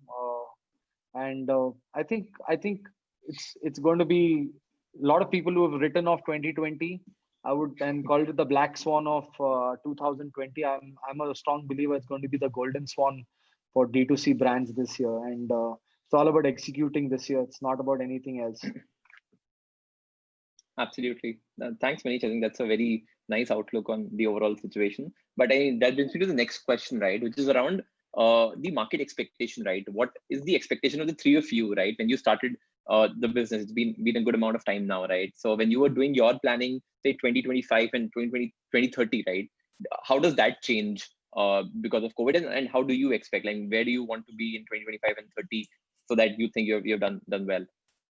and I think it's going to be a lot of people who have written off 2020. I would and called it the black swan of 2020. I'm a strong believer it's going to be the golden swan for D2C brands this year, and it's all about executing this year. It's not about anything else. Absolutely. Thanks, Manish. I think that's a very nice outlook on the overall situation. But that brings me to the next question, right, which is around the market expectation, right? What is the expectation of the three of you, right? When you started the business, it's been a good amount of time now, right? So when you were doing your planning, say 2025 and 2030, right? How does that change because of COVID, and how do you expect, like, where do you want to be in 2025 and 30 so that you think you've done well?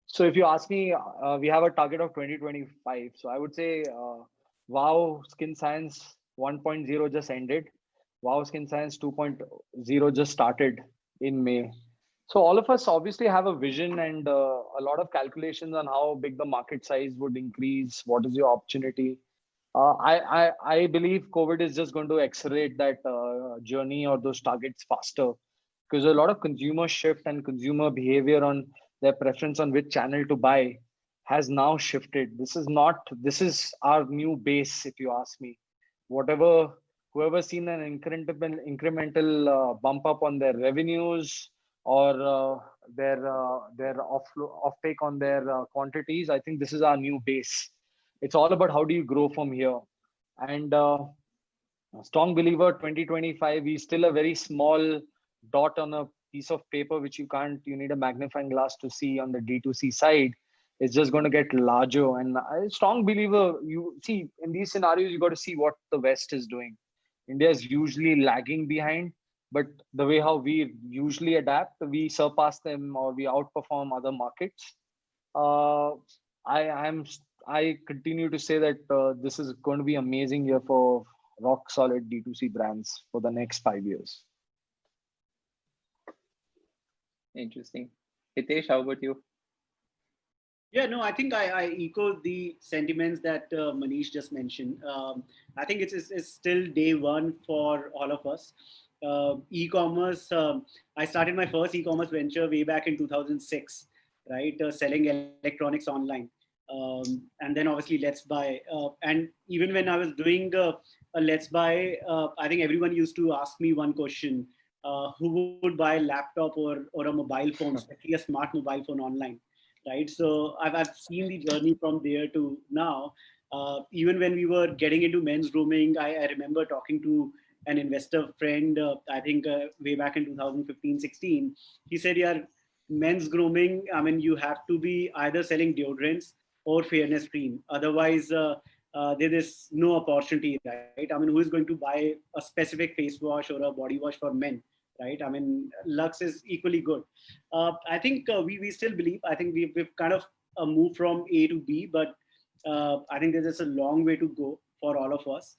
So if you ask me, we have a target of 2025. So I would say, Wow Skin Science 1.0 just ended. Wow Skin Science 2.0 just started in May. So all of us obviously have a vision and a lot of calculations on how big the market size would increase. What is your opportunity? I believe COVID is just going to accelerate that journey or those targets faster, because a lot of consumer shift and consumer behavior on their preference on which channel to buy has now shifted. This is our new base, if you ask me. Whatever, whoever's seen an incremental bump up on their revenues or their offtake on their quantities, I think this is our new base. It's all about how do you grow from here. And strong believer, 2025, we still a very small dot on a piece of paper, which you need a magnifying glass to see on the D2C side. It's just going to get larger. And I strong believer, you see in these scenarios, you got to see what the West is doing. India is usually lagging behind, but the way how we usually adapt, we surpass them or we outperform other markets. I continue to say that this is going to be amazing year for rock solid D2C brands for the next 5 years. Interesting. Hitesh, how about you? Yeah, no, I think I echo the sentiments that Manish just mentioned. I think it's still day one for all of us. E-commerce, I started my first e-commerce venture way back in 2006, right? Selling electronics online. And then obviously LetsBuy. And even when I was doing a LetsBuy, I think everyone used to ask me one question: who would buy a laptop or a mobile phone, especially a smart mobile phone online, right? So I've seen the journey from there to now. Even when we were getting into men's grooming, I remember talking to an investor friend, I think way back in 2015-16. He said, yeah, men's grooming, I mean, you have to be either selling deodorants or fairness cream. Otherwise, there is no opportunity, right? I mean, who is going to buy a specific face wash or a body wash for men, right? I mean, Lux is equally good. I think we still believe, I think we've kind of moved from A to B, but I think there's just a long way to go for all of us.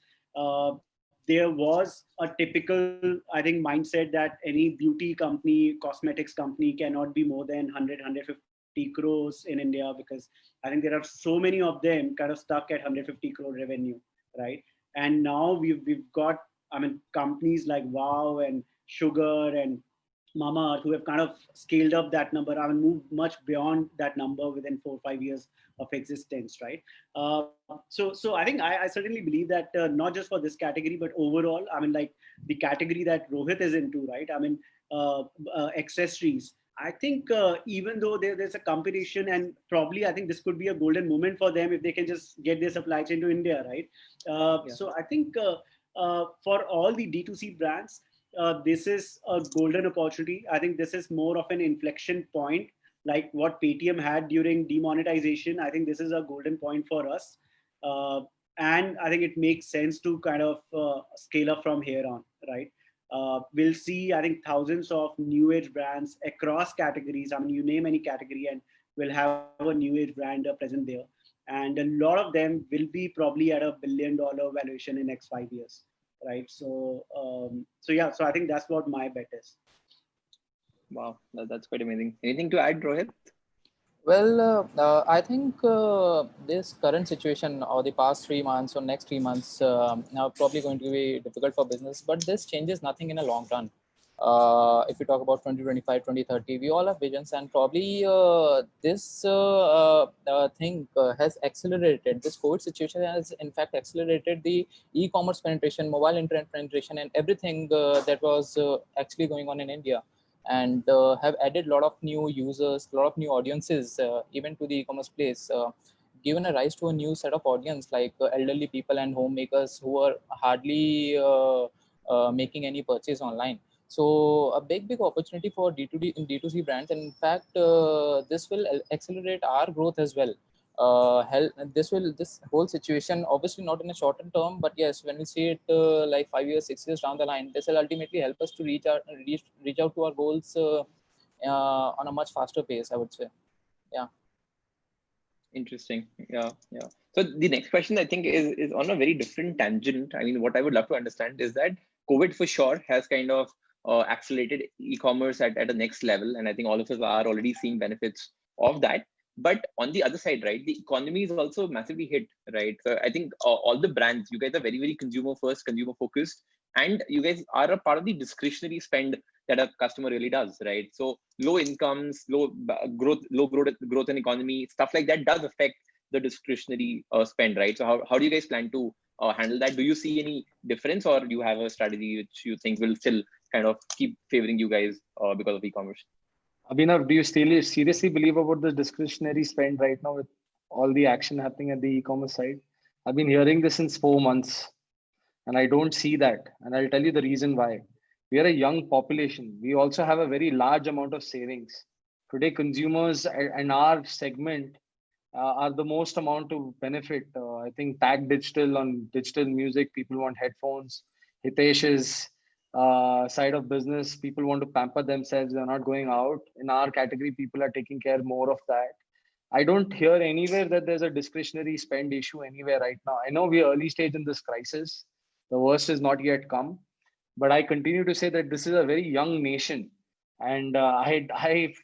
There was a typical, I think, mindset that any beauty company, cosmetics company cannot be more than 150 crores in India, because I think there are so many of them kind of stuck at 150 crore revenue, right? And now we've got, I mean, companies like Wow and Sugar and Mama who have kind of scaled up that number. I mean, moved much beyond that number within 4 or 5 years of existence, right? So I think I certainly believe that not just for this category, but overall, I mean, like the category that Rohit is into, right? I mean, accessories. I think even though there's a competition, and probably I think this could be a golden moment for them if they can just get their supply chain to India, right? So I think for all the D2C brands, this is a golden opportunity. I think this is more of an inflection point, like what Paytm had during demonetization. I think this is a golden point for us. And I think it makes sense to kind of scale up from here on, right? We'll see, I think, thousands of new age brands across categories. I mean, you name any category and we'll have a new age brand present there. And a lot of them will be probably at $1 billion valuation in next 5 years, right? So yeah, so I think that's what my bet is. Wow, that's quite amazing. Anything to add, Rohit? Well, I think this current situation or the past 3 months or next 3 months are probably going to be difficult for business, but this changes nothing in a long run. If you talk about 2025, 2030, we all have visions, and probably this thing has accelerated. This COVID situation has in fact accelerated the e-commerce penetration, mobile internet penetration, and everything that was actually going on in India, and have added a lot of new users, a lot of new audiences, even to the e-commerce place, given a rise to a new set of audience like elderly people and homemakers who are hardly making any purchase online. So a big opportunity for D2C brands, and in fact, this will accelerate our growth as well. This whole situation, obviously not in a shorter term, but yes, when we see it like 5 years, 6 years down the line, this will ultimately help us to reach out to our goals on a much faster pace, I would say. Yeah. Interesting. Yeah. So the next question I think is on a very different tangent. I mean, what I would love to understand is that COVID for sure has kind of accelerated e-commerce at a next level, and I think all of us are already seeing benefits of that. But on the other side, right, the economy is also massively hit, right? So I think all the brands, you guys are very, very consumer first, consumer focused, and you guys are a part of the discretionary spend that a customer really does, right? So low incomes, low growth in economy, stuff like that does affect the discretionary spend, right? So how do you guys plan to handle that? Do you see any difference, or do you have a strategy which you think will still kind of keep favoring you guys because of e-commerce? Abhinav, do you still seriously believe about the discretionary spend right now with all the action happening at the e-commerce side? I've been hearing this since 4 months, and I don't see that. And I'll tell you the reason why. We are a young population. We also have a very large amount of savings. Today, consumers and our segment are the most amount to benefit. I think Tagg Digital on digital music, people want headphones. Hitesh's side of business, people want to pamper themselves. They're not going out. In our category, people are taking care more of that. I don't hear anywhere that there's a discretionary spend issue anywhere right now. I know we're early stage in this crisis. The worst is not yet come, but I continue to say that this is a very young nation, and I've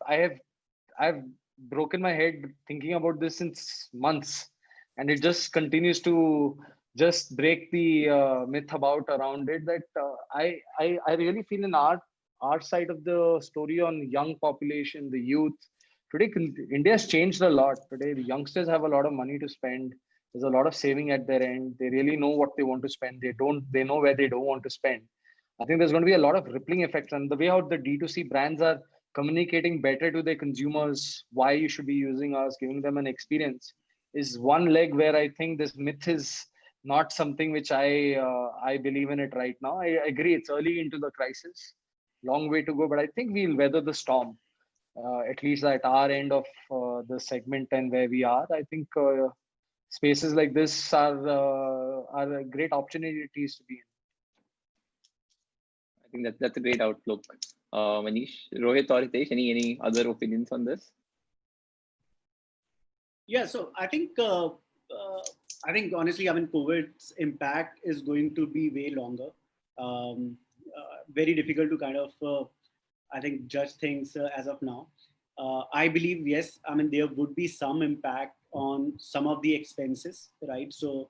broken my head thinking about this since months, and it just continues to just break the myth about around it that I really feel in our side of the story on young population, the youth. Today, India has changed a lot. Today, the youngsters have a lot of money to spend. There's a lot of saving at their end. They really know what they want to spend. They know where they don't want to spend. I think there's going to be a lot of rippling effects, and the way how the D2C brands are communicating better to their consumers why you should be using us, giving them an experience, is one leg where I think this myth is not something which I believe in it right now. I agree it's early into the crisis, long way to go, but I think we'll weather the storm. At least at our end of the segment and where we are, I think spaces like this are great opportunities to be in. I think that's a great outlook. Manish, Rohit, or Hitesh, any other opinions on this? Yeah, so I think honestly, I mean, COVID's impact is going to be way longer. Very difficult to kind of, I think, judge things as of now. I believe, yes, I mean, there would be some impact on some of the expenses, right? So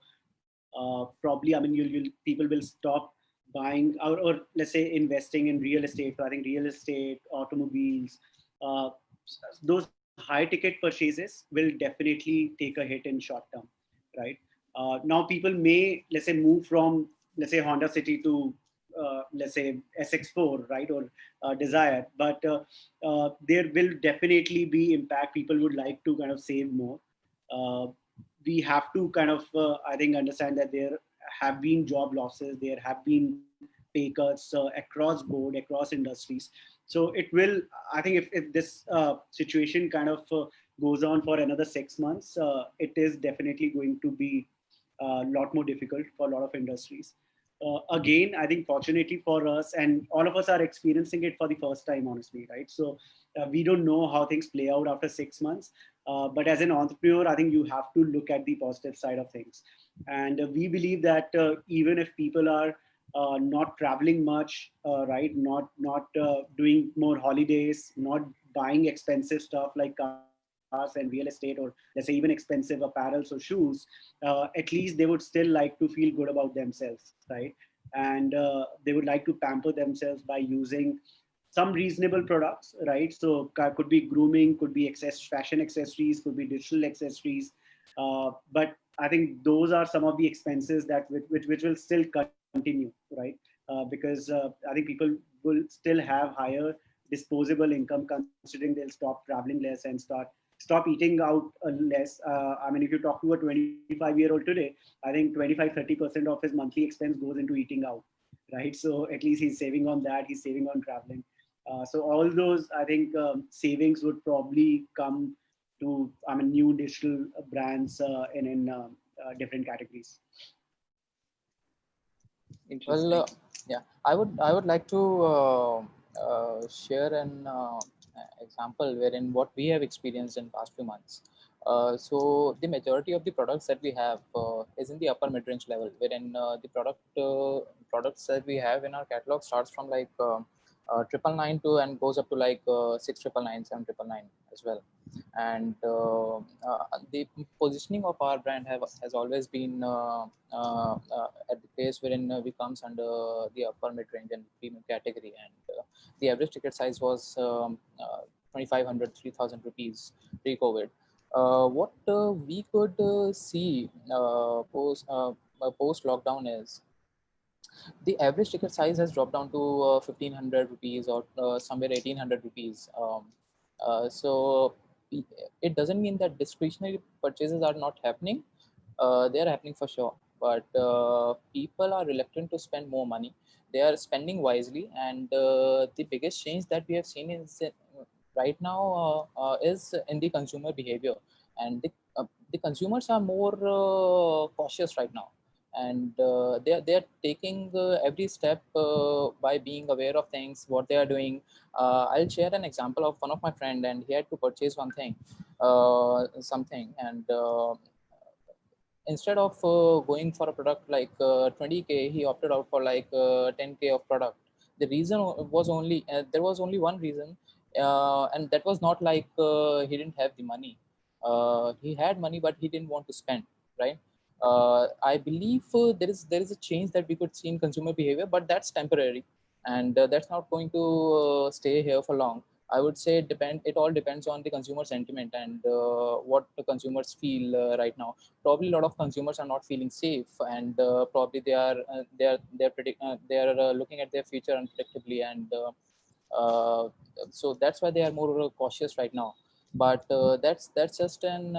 probably, I mean, people will stop buying or let's say investing in real estate. So I think real estate, automobiles, uh, those high ticket purchases will definitely take a hit in short term, right? Now people may, let's say, move from, let's say, Honda City to let's say SX4, right, or Desire, but there will definitely be impact. People would like to kind of save more. Uh, we have to kind of, I think, understand that there have been job losses, there have been pay cuts across board, across industries. So it will, I think, if this situation kind of goes on for another 6 months, it is definitely going to be a lot more difficult for a lot of industries. Again, I think fortunately for us, and all of us are experiencing it for the first time, honestly, right? So we don't know how things play out after 6 months. But as an entrepreneur, I think you have to look at the positive side of things. And we believe that even if people are not traveling much, right, not doing more holidays, not buying expensive stuff like cars and real estate, or let's say even expensive apparels or shoes, at least they would still like to feel good about themselves, right? And they would like to pamper themselves by using some reasonable products, right? So could be grooming, could be fashion accessories, could be digital accessories. But I think those are some of the expenses that which will still continue, right? Because I think people will still have higher disposable income, considering they'll stop traveling less and stop eating out less. I mean, if you talk to a 25-year-old today, I think 25-30% of his monthly expense goes into eating out, right? So at least he's saving on that. He's saving on traveling. So all those, I think, savings would probably come to, I mean, new digital brands in different categories. Interesting. Well, yeah, I would like to share an example wherein what we have experienced in past few months. So the majority of the products that we have is in the upper mid-range level, wherein the products that we have in our catalog starts from like 999 to and goes up to like 699, 799 as well. And the positioning of our brand has always been at the place wherein we comes under the upper mid-range and premium category, and the average ticket size was 2,500, 3,000 rupees pre-COVID. What we could see post lockdown is the average ticket size has dropped down to 1,500 rupees or somewhere 1,800 rupees. So it doesn't mean that discretionary purchases are not happening. They are happening for sure, but people are reluctant to spend more money. They are spending wisely, and the biggest change that we have seen is right now is in the consumer behavior, and the consumers are more cautious right now, and they are taking every step by being aware of things what they are doing. I'll share an example of one of my friend, and he had to purchase one thing, something, and instead of going for a product like 20K, he opted out for like 10K of product. The reason was only there was only one reason, and that was not like he didn't have the money. He had money, but he didn't want to spend, right? I believe there is a change that we could see in consumer behavior, but that's temporary, and that's not going to stay here for long. I would say it all depends on the consumer sentiment and what the consumers feel right now. Probably a lot of consumers are not feeling safe, and probably they are looking at their future unpredictably, and so that's why they are more cautious right now. But that's just an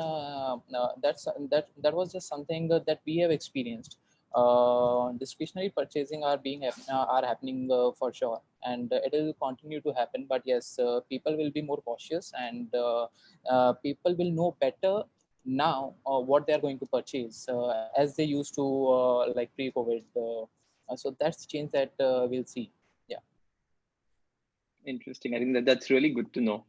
that was just something that we have experienced. Discretionary purchasing are happening for sure, and it will continue to happen. But yes, people will be more cautious, and people will know better now what they are going to purchase as they used to like pre-COVID. So that's the change that we'll see. Yeah. Interesting. I think that's really good to know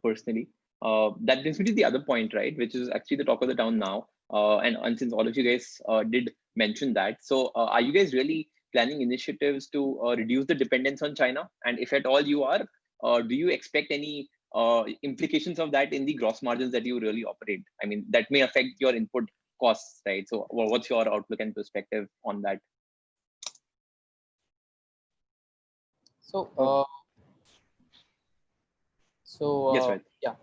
personally. That brings me to the other point, right, which is actually the talk of the town now. And since all of you guys did mention that, so are you guys really planning initiatives to reduce the dependence on China? And if at all you are, do you expect any implications of that in the gross margins that you really operate? I mean, that may affect your input costs, right? So what's your outlook and perspective on that? So Yes, right. yeah,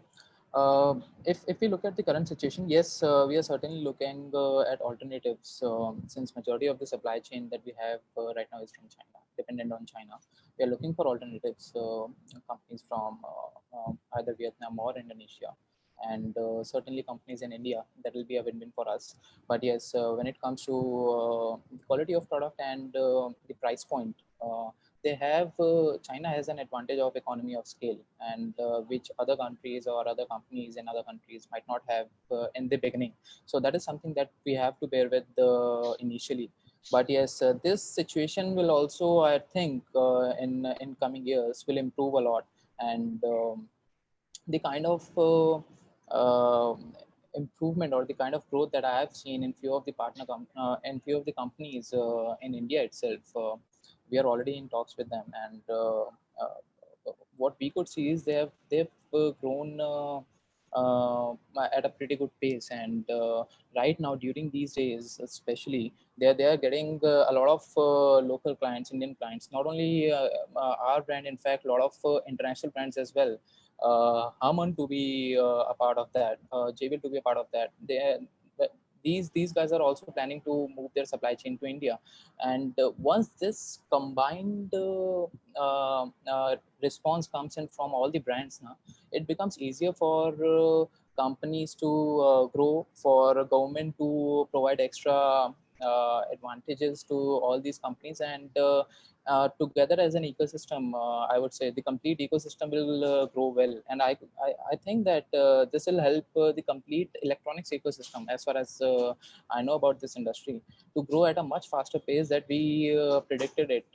if we look at the current situation, yes, we are certainly looking at alternatives, since majority of the supply chain that we have right now is from China, dependent on China. We are looking for alternatives, companies from either Vietnam or Indonesia, and certainly companies in India. That will be a win-win for us. But yes, when it comes to the quality of product and the price point, China has an advantage of economy of scale, and which other countries or other companies in other countries might not have in the beginning. So that is something that we have to bear with initially. But yes, this situation will also, I think, in coming years will improve a lot, and the kind of uh, improvement or the kind of growth that I have seen in few of the in few of the companies in India itself. We are already in talks with them, and what we could see is they've grown at a pretty good pace, and right now during these days especially, they are getting a lot of local clients, Indian clients, not only our brand, in fact a lot of international brands as well. Harman to be a part of that, JBL to be a part of that. These guys are also planning to move their supply chain to India, and once this combined response comes in from all the brands now, it becomes easier for companies to grow, for government to provide extra advantages to all these companies, and together as an ecosystem, I would say the complete ecosystem will grow well. And I think that this will help the complete electronics ecosystem, as far as I know about this industry, to grow at a much faster pace that we predicted it.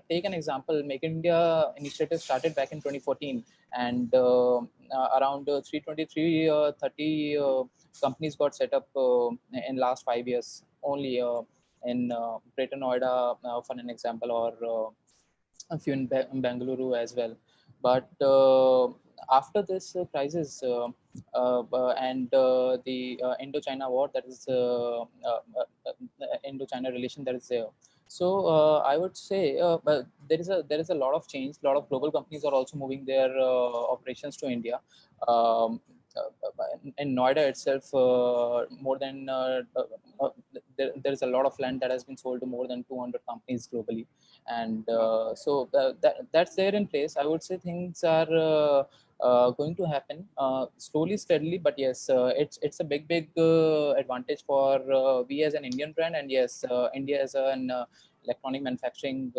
Take an example, Make in India initiative started back in 2014, and around 323, 30 companies got set up in last 5 years only. In Greater Noida, for an example, or a few in Bengaluru as well. But after this crisis and the Indo-China war, that is Indo-China relation that is there. So I would say, but there is a lot of change. A lot of global companies are also moving their operations to India. In Noida itself, more than there is a lot of land that has been sold to more than 200 companies globally, and so that's there in place. I would say things are going to happen slowly, steadily, but yes, it's a big advantage for we as an Indian brand, and yes, India as an electronic manufacturing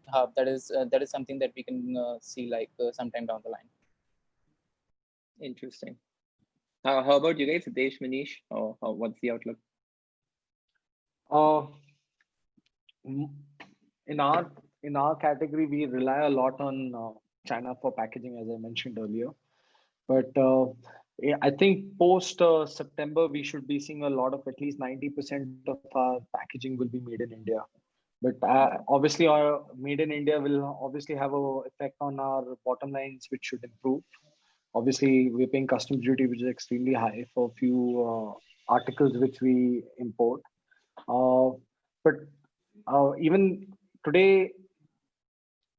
hub. That is something that we can see like sometime down the line. Interesting. How about you guys, Hitesh, Manish? What's the outlook? In our category, we rely a lot on China for packaging, as I mentioned earlier. But I think post September, we should be seeing a lot of, at least 90% of our packaging will be made in India. But obviously, our made in India will obviously have an effect on our bottom lines, which should improve. Obviously, we're paying customs duty, which is extremely high for a few articles which we import. But even today,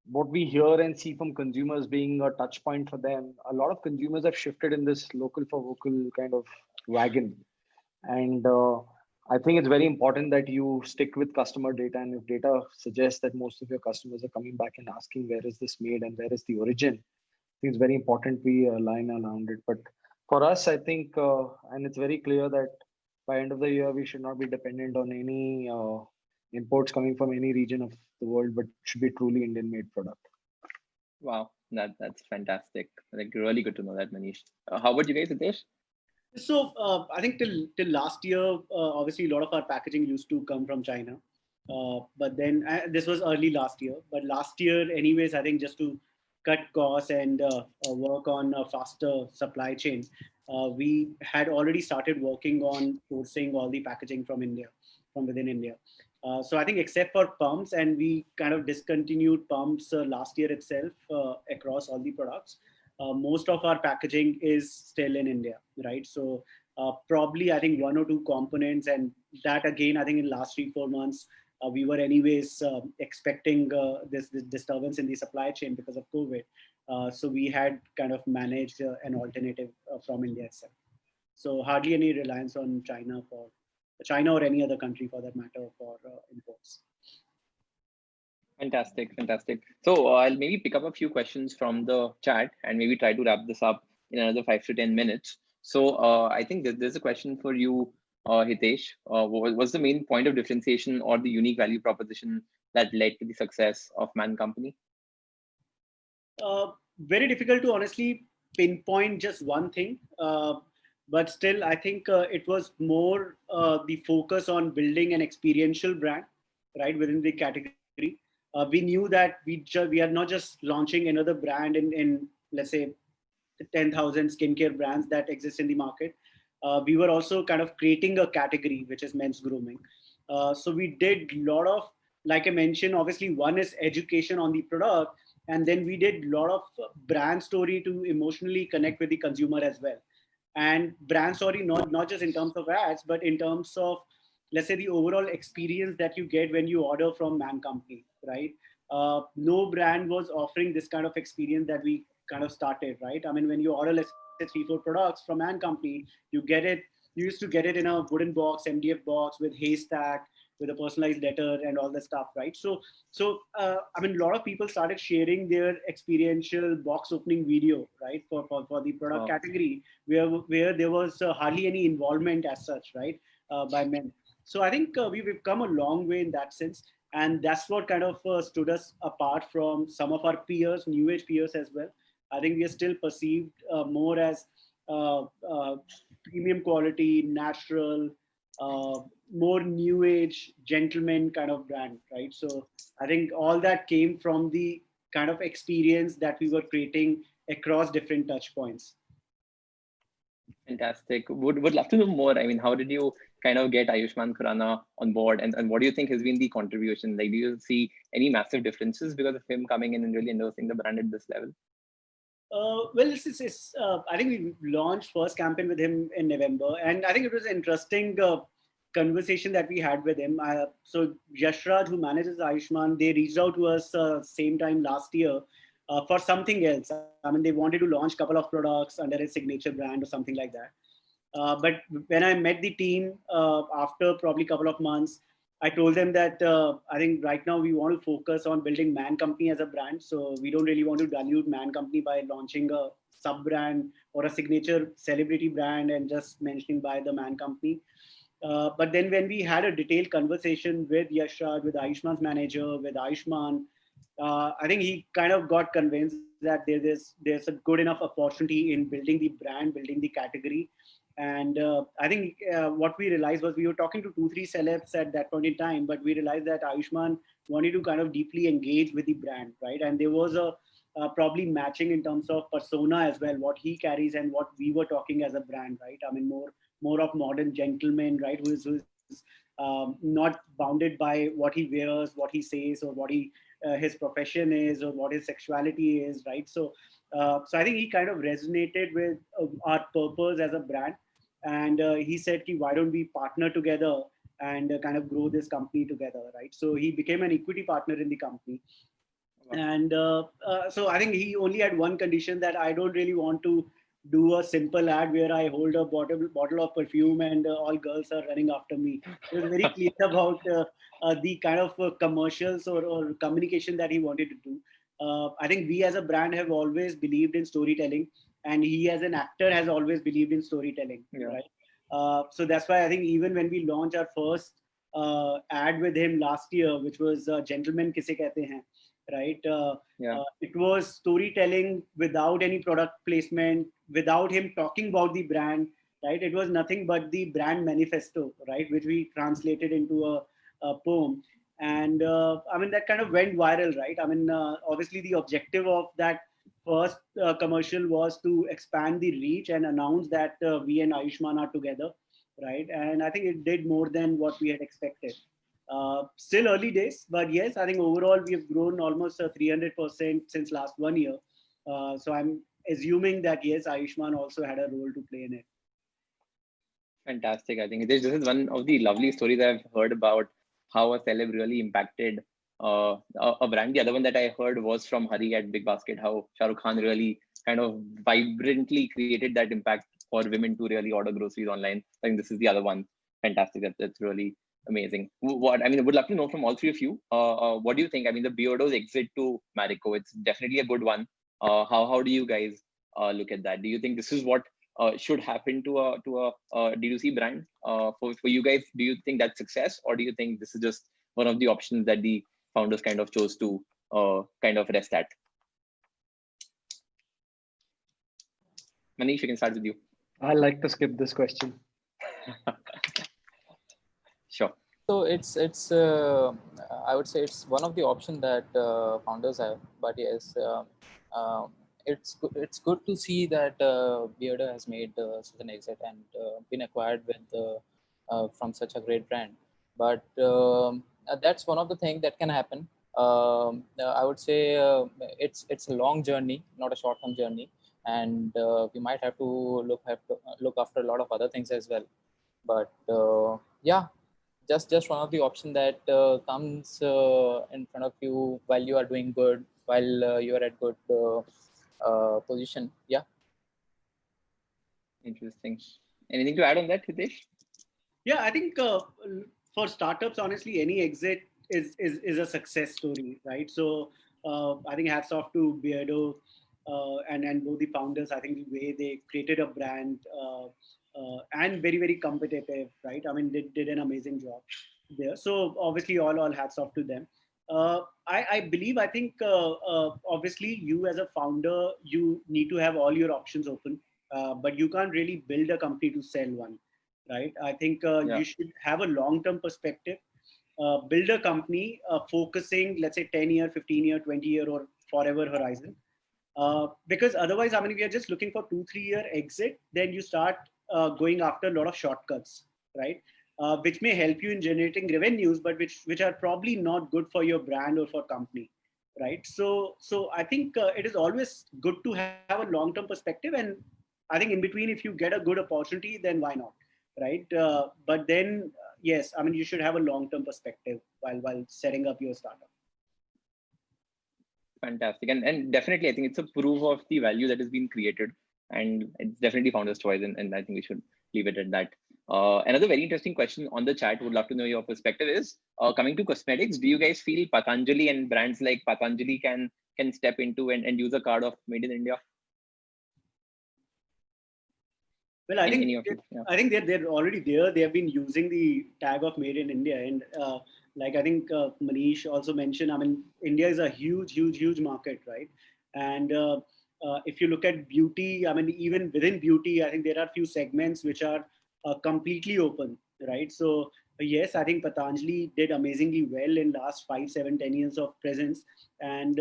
what we hear and see from consumers being a touch point for them, a lot of consumers have shifted in this local for vocal kind of wagon. And I think it's very important that you stick with customer data. And if data suggests that most of your customers are coming back and asking where is this made and where is the origin, I think it's very important we align around it. But for us, I think, and it's very clear that by end of the year, we should not be dependent on any imports coming from any region of the world, but should be truly Indian made product. Wow, that's fantastic. Like, really good to know that, Manish. How about you guys, Hitesh? So I think till last year, obviously a lot of our packaging used to come from China. But then this was early last year. But last year, anyways, I think just to cut costs and work on a faster supply chain, we had already started working on sourcing all the packaging from India, from within India. So I think except for pumps, and we kind of discontinued pumps last year itself across all the products. Most of our packaging is still in India, right? So probably I think one or two components, and that again, I think in last 3-4 months, we were anyways expecting this disturbance in the supply chain because of COVID. So we had kind of managed an alternative from India itself. So hardly any reliance on China or any other country for that matter for imports. Fantastic. So I'll maybe pick up a few questions from the chat and maybe try to wrap this up in another 5 to 10 minutes. So I think there's a question for you, Hitesh. What's the main point of differentiation or the unique value proposition that led to the success of Man Company? Very difficult to honestly pinpoint just one thing. But still, I think it was more the focus on building an experiential brand, right, within the category. We knew that we are not just launching another brand in let's say 10,000 skincare brands that exist in the market. We were also kind of creating a category, which is men's grooming. So we did a lot of, like I mentioned, obviously one is education on the product, and then we did a lot of brand story to emotionally connect with the consumer as well. And brand story, not just in terms of ads, but in terms of, let's say, the overall experience that you get when you order from Man Company, right? No brand was offering this kind of experience that we kind of started, right? I mean, when you order, let's say 3-4 products from Man Company, you used to get it in a wooden box, MDF box with haystack, with a personalized letter and all that stuff, right? So I mean, a lot of people started sharing their experiential box opening video, right, for the product category, where there was hardly any involvement as such, right, by men. So I think we've come a long way in that sense. And that's what kind of stood us apart from some of our peers, new age peers as well. I think we are still perceived more as uh, uh, premium quality, natural, uh, more new age, gentleman kind of brand, right? So I think all that came from the kind of experience that we were creating across different touch points. Fantastic. Would love to know more. I mean, how did you kind of get Ayushmann Khurrana on board, and what do you think has been the contribution? Like, do you see any massive differences because of him coming in and really endorsing the brand at this level? Well, I think we launched first campaign with him in November, and I think it was an interesting conversation that we had with him. So Yashraj, who manages Ayushman, they reached out to us same time last year for something else. I mean, they wanted to launch a couple of products under a signature brand or something like that. But when I met the team after probably a couple of months, I told them that I think right now we want to focus on building Man Company as a brand. So we don't really want to dilute Man Company by launching a sub brand or a signature celebrity brand and just mentioning by the Man Company. But then when we had a detailed conversation with Yashraj, with Ayushman's manager, with Ayushman, I think he kind of got convinced that there's a good enough opportunity in building the brand, building the category. And I think what we realized was we were talking to 2, 3 celebs at that point in time, but we realized that Ayushman wanted to kind of deeply engage with the brand, right? And there was a probably matching in terms of persona as well, what he carries and what we were talking as a brand, right? I mean, more of modern gentleman, right? Who's not bounded by what he wears, what he says, or what his profession is, or what his sexuality is, right? So I think he kind of resonated with our purpose as a brand, and he said, "Why don't we partner together and kind of grow this company together?" Right? So he became an equity partner in the company, and so I think he only had one condition, that I don't really want to do a simple ad where I hold a bottle of perfume and all girls are running after me. He was very clear about the kind of commercials or communication that he wanted to do. I think we as a brand have always believed in storytelling, and he as an actor has always believed in storytelling, right? So that's why I think even when we launched our first ad with him last year, which was Gentlemen Kise Kehte Hain, right? It was storytelling without any product placement, without him talking about the brand, right? It was nothing but the brand manifesto, right? Which we translated into a poem. And I mean, that kind of went viral, right? I mean, obviously the objective of that first commercial was to expand the reach and announce that we and Ayushman are together, right? And I think it did more than what we had expected. Still early days, but yes, I think overall we have grown almost 300% since last 1 year. So I'm assuming that yes, Ayushman also had a role to play in it. Fantastic. I think this is one of the lovely stories I've heard about how a celeb really impacted a brand. The other one that I heard was from Hari at Big Basket, how Shah Rukh Khan really kind of vibrantly created that impact for women to really order groceries online. I think this is the other one. Fantastic. That's really amazing. What I mean, I would love to know from all three of you. What do you think? I mean, the Beardo's exit to Marico, it's definitely a good one. How do you guys look at that? Do you think this is what should happen to a D2C brand for you guys? Do you think that's success, or do you think this is just one of the options that the founders kind of chose to kind of rest at? Manish, we can start with you. I like to skip this question. Sure. So it's I would say it's one of the options that founders have, but yes, it's good to see that Beardo has made such an exit and been acquired with from such a great brand. But that's one of the things that can happen. I would say it's a long journey, not a short-term journey, and we might have to look after a lot of other things as well. But yeah, just one of the option that comes in front of you while you are doing good, while you are at good position. Yeah. Interesting. Anything to add on that, Hitesh? Yeah, I think for startups, honestly, any exit is a success story, right? So I think hats off to Beardo and both the founders. I think the way they created a brand and very competitive, right? I mean, they did an amazing job. there. So obviously, all hats off to them. I believe, I think, obviously, you as a founder, you need to have all your options open, but you can't really build a company to sell one, right? I think Yeah. you should have a long-term perspective, build a company focusing, let's say, 10-year, 15-year, 20-year, or forever horizon. Because otherwise, I mean, if you're just looking for 2-3 year exit, then you start going after a lot of shortcuts, right? Which may help you in generating revenues, but which are probably not good for your brand or for company, right? So I think it is always good to have a long-term perspective, and I think in between, if you get a good opportunity, then why not, right? But then yes, I mean, you should have a long-term perspective while setting up your startup. Fantastic. And definitely, I think it's a proof of the value that has been created. And it's definitely founder's choice. And I think we should leave it at that. Another very interesting question on the chat, would love to know your perspective is, coming to cosmetics, do you guys feel Patanjali and brands like Patanjali can step into and use a card of Made in India? Well, I think Yeah. I think they're already there. They have been using the tag of Made in India, and like I think Manish also mentioned, I mean, India is a huge market, right? And if you look at beauty, I mean, even within beauty, I think there are few segments which are completely open, right? So yes, I think Patanjali did amazingly well in last 5, 7, 10 years of presence, and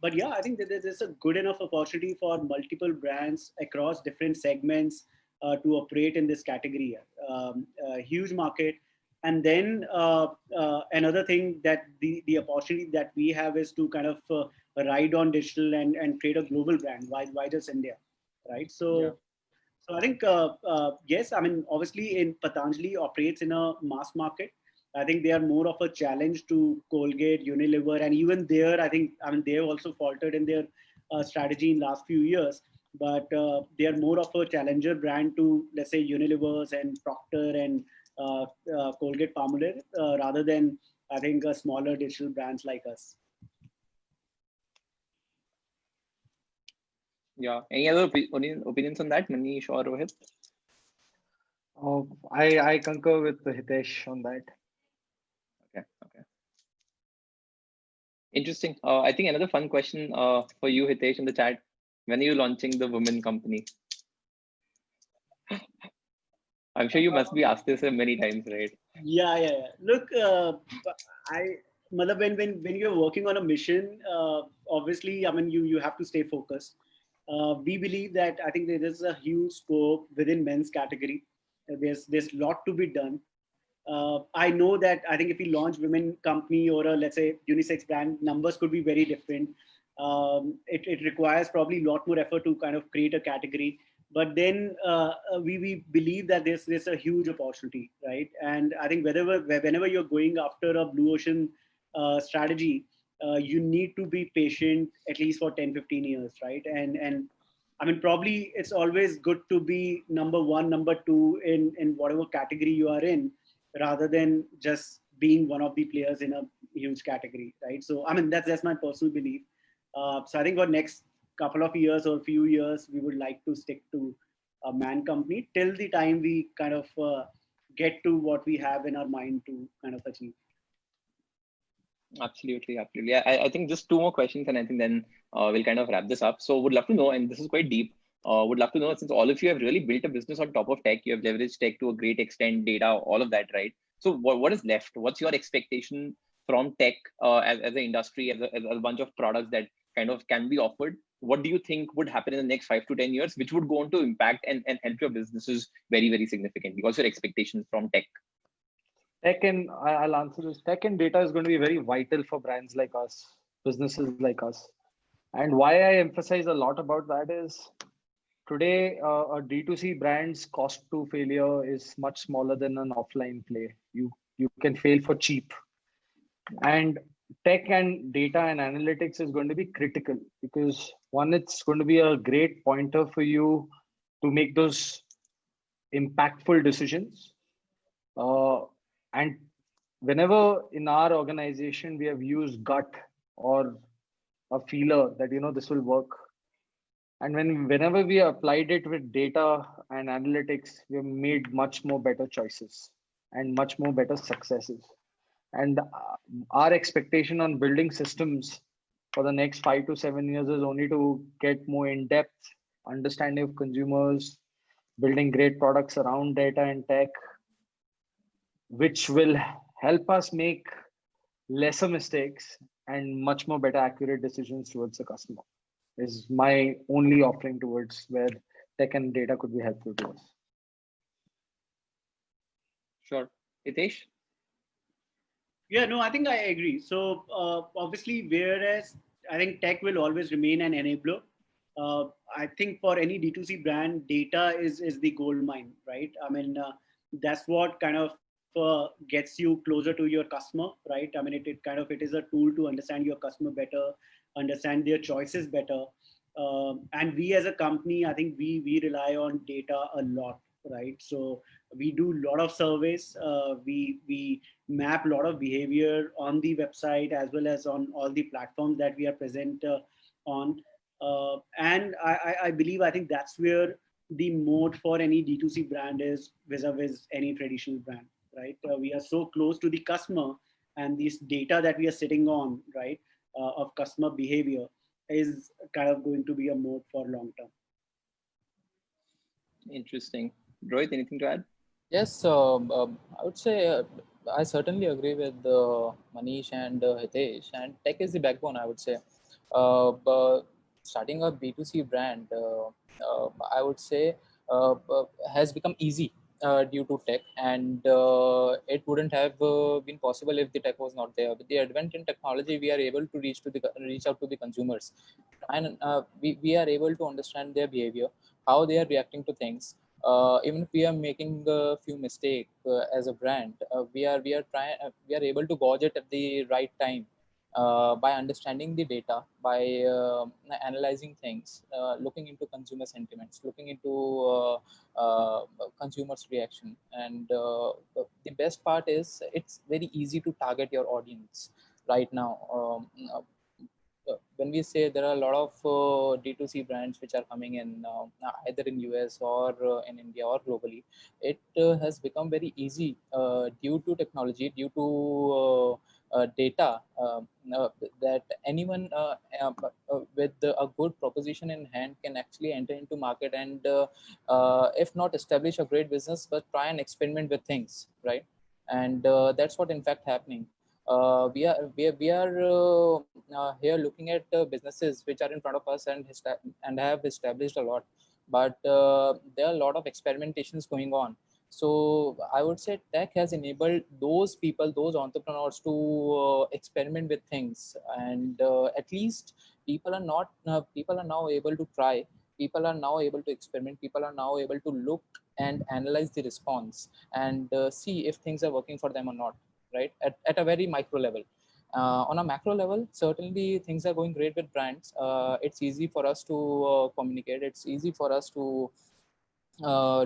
but yeah, I think that there's a good enough opportunity for multiple brands across different segments to operate in this category. Huge market. And then another thing that the opportunity that we have is to kind of ride on digital and create a global brand. Why just India, right? So, Yeah. so I think yes, I mean, obviously, in Patanjali operates in a mass market. I think they are more of a challenge to Colgate, Unilever, and even there, I mean, they have also faltered in their strategy in last few years. But they are more of a challenger brand to, let's say, Unilevers and Procter and Colgate Palmolive, rather than, I think, smaller digital brands like us. Yeah. Any other opinions on that, Manish or Rohit? I concur with Hitesh on that. Okay. Interesting. I think another fun question for you, Hitesh, in the chat. When are you launching the women company? I'm sure you must be asked this many times, right? Yeah. Look, when you're working on a mission, obviously, I mean, you have to stay focused. We believe that I think there is a huge scope within men's category. There's a lot to be done. I know that I think if we launch women company or a, let's say, unisex brand, numbers could be very different. It requires probably a lot more effort to kind of create a category. But then we believe that there's a huge opportunity, right? And I think whenever you're going after a blue ocean strategy, you need to be patient at least for 10, 15 years, right? And I mean, probably it's always good to be number one, number two in whatever category you are in, rather than just being one of the players in a huge category, right? So I mean, that's my personal belief. So I think for next couple of years or few years, we would like to stick to a man company till the time we kind of get to what we have in our mind to kind of achieve. Absolutely. I think just two more questions, and I think then we'll kind of wrap this up. So would love to know, and this is quite deep. Would love to know, since all of you have really built a business on top of tech, you have leveraged tech to a great extent, data, all of that, right? So what is left? What's your expectation from tech as an industry, as a bunch of products that kind of can be offered? What do you think would happen in the next 5 to 10 years, which would go on to impact and help your businesses very, very significantly? What's your expectations from tech? Tech and I'll answer this. Tech and data is going to be very vital for brands like us, businesses like us. And why I emphasize a lot about that is today, a D2C brand's cost to failure is much smaller than an offline play. You can fail for cheap. And tech and data and analytics is going to be critical because one, it's going to be a great pointer for you to make those impactful decisions. And whenever in our organization we have used gut or a feeler that this will work, and whenever we applied it with data and analytics, we have made much more better choices and much more better successes. And our expectation on building systems for the next 5 to 7 years is only to get more in-depth understanding of consumers, building great products around data and tech, which will help us make lesser mistakes and much more better accurate decisions towards the customer, is my only offering towards where tech and data could be helpful to us. Sure. Hitesh? Yeah, no, I think I agree. So obviously, whereas I think tech will always remain an enabler, I think for any D2C brand, data is the gold mine, right? I mean, that's what kind of gets you closer to your customer, right? I mean, it is a tool to understand your customer better, understand their choices better. And we as a company, I think we rely on data a lot, right? So we do a lot of surveys. We map a lot of behavior on the website as well as on all the platforms that we are present on. And I believe, I think that's where the moat for any D2C brand is vis-a-vis any traditional brand, right? We are so close to the customer, and this data that we are sitting on, right, of customer behavior is kind of going to be a moat for long term. Interesting. Rohit, anything to add? Yes, I would say I certainly agree with Manish and Hitesh. And tech is the backbone, I would say. But starting a B2C brand, I would say, has become easy due to tech, and it wouldn't have been possible if the tech was not there. With the advent in technology, we are able to reach out to the consumers, and we are able to understand their behavior, how they are reacting to things. Even if we are making a few mistakes as a brand, we are able to gauge it at the right time by understanding the data, by analyzing things, looking into consumer sentiments, looking into consumers' reaction. And the best part is it's very easy to target your audience right now. When we say there are a lot of D2C brands which are coming in either in US or in India or globally, it has become very easy due to technology, due to data, that anyone with a good proposition in hand can actually enter into market and if not establish a great business, but try and experiment with things, right? And that's what in fact happening. We are here looking at businesses which are in front of us and have established a lot, but there are a lot of experimentations going on. So I would say tech has enabled those people, those entrepreneurs to experiment with things, and at least people are now able to try. People are now able to experiment. People are now able to look and analyze the response and see if things are working for them or not, right? At a very micro level. On a macro level, certainly things are going great with brands. It's easy for us to communicate. It's easy for us to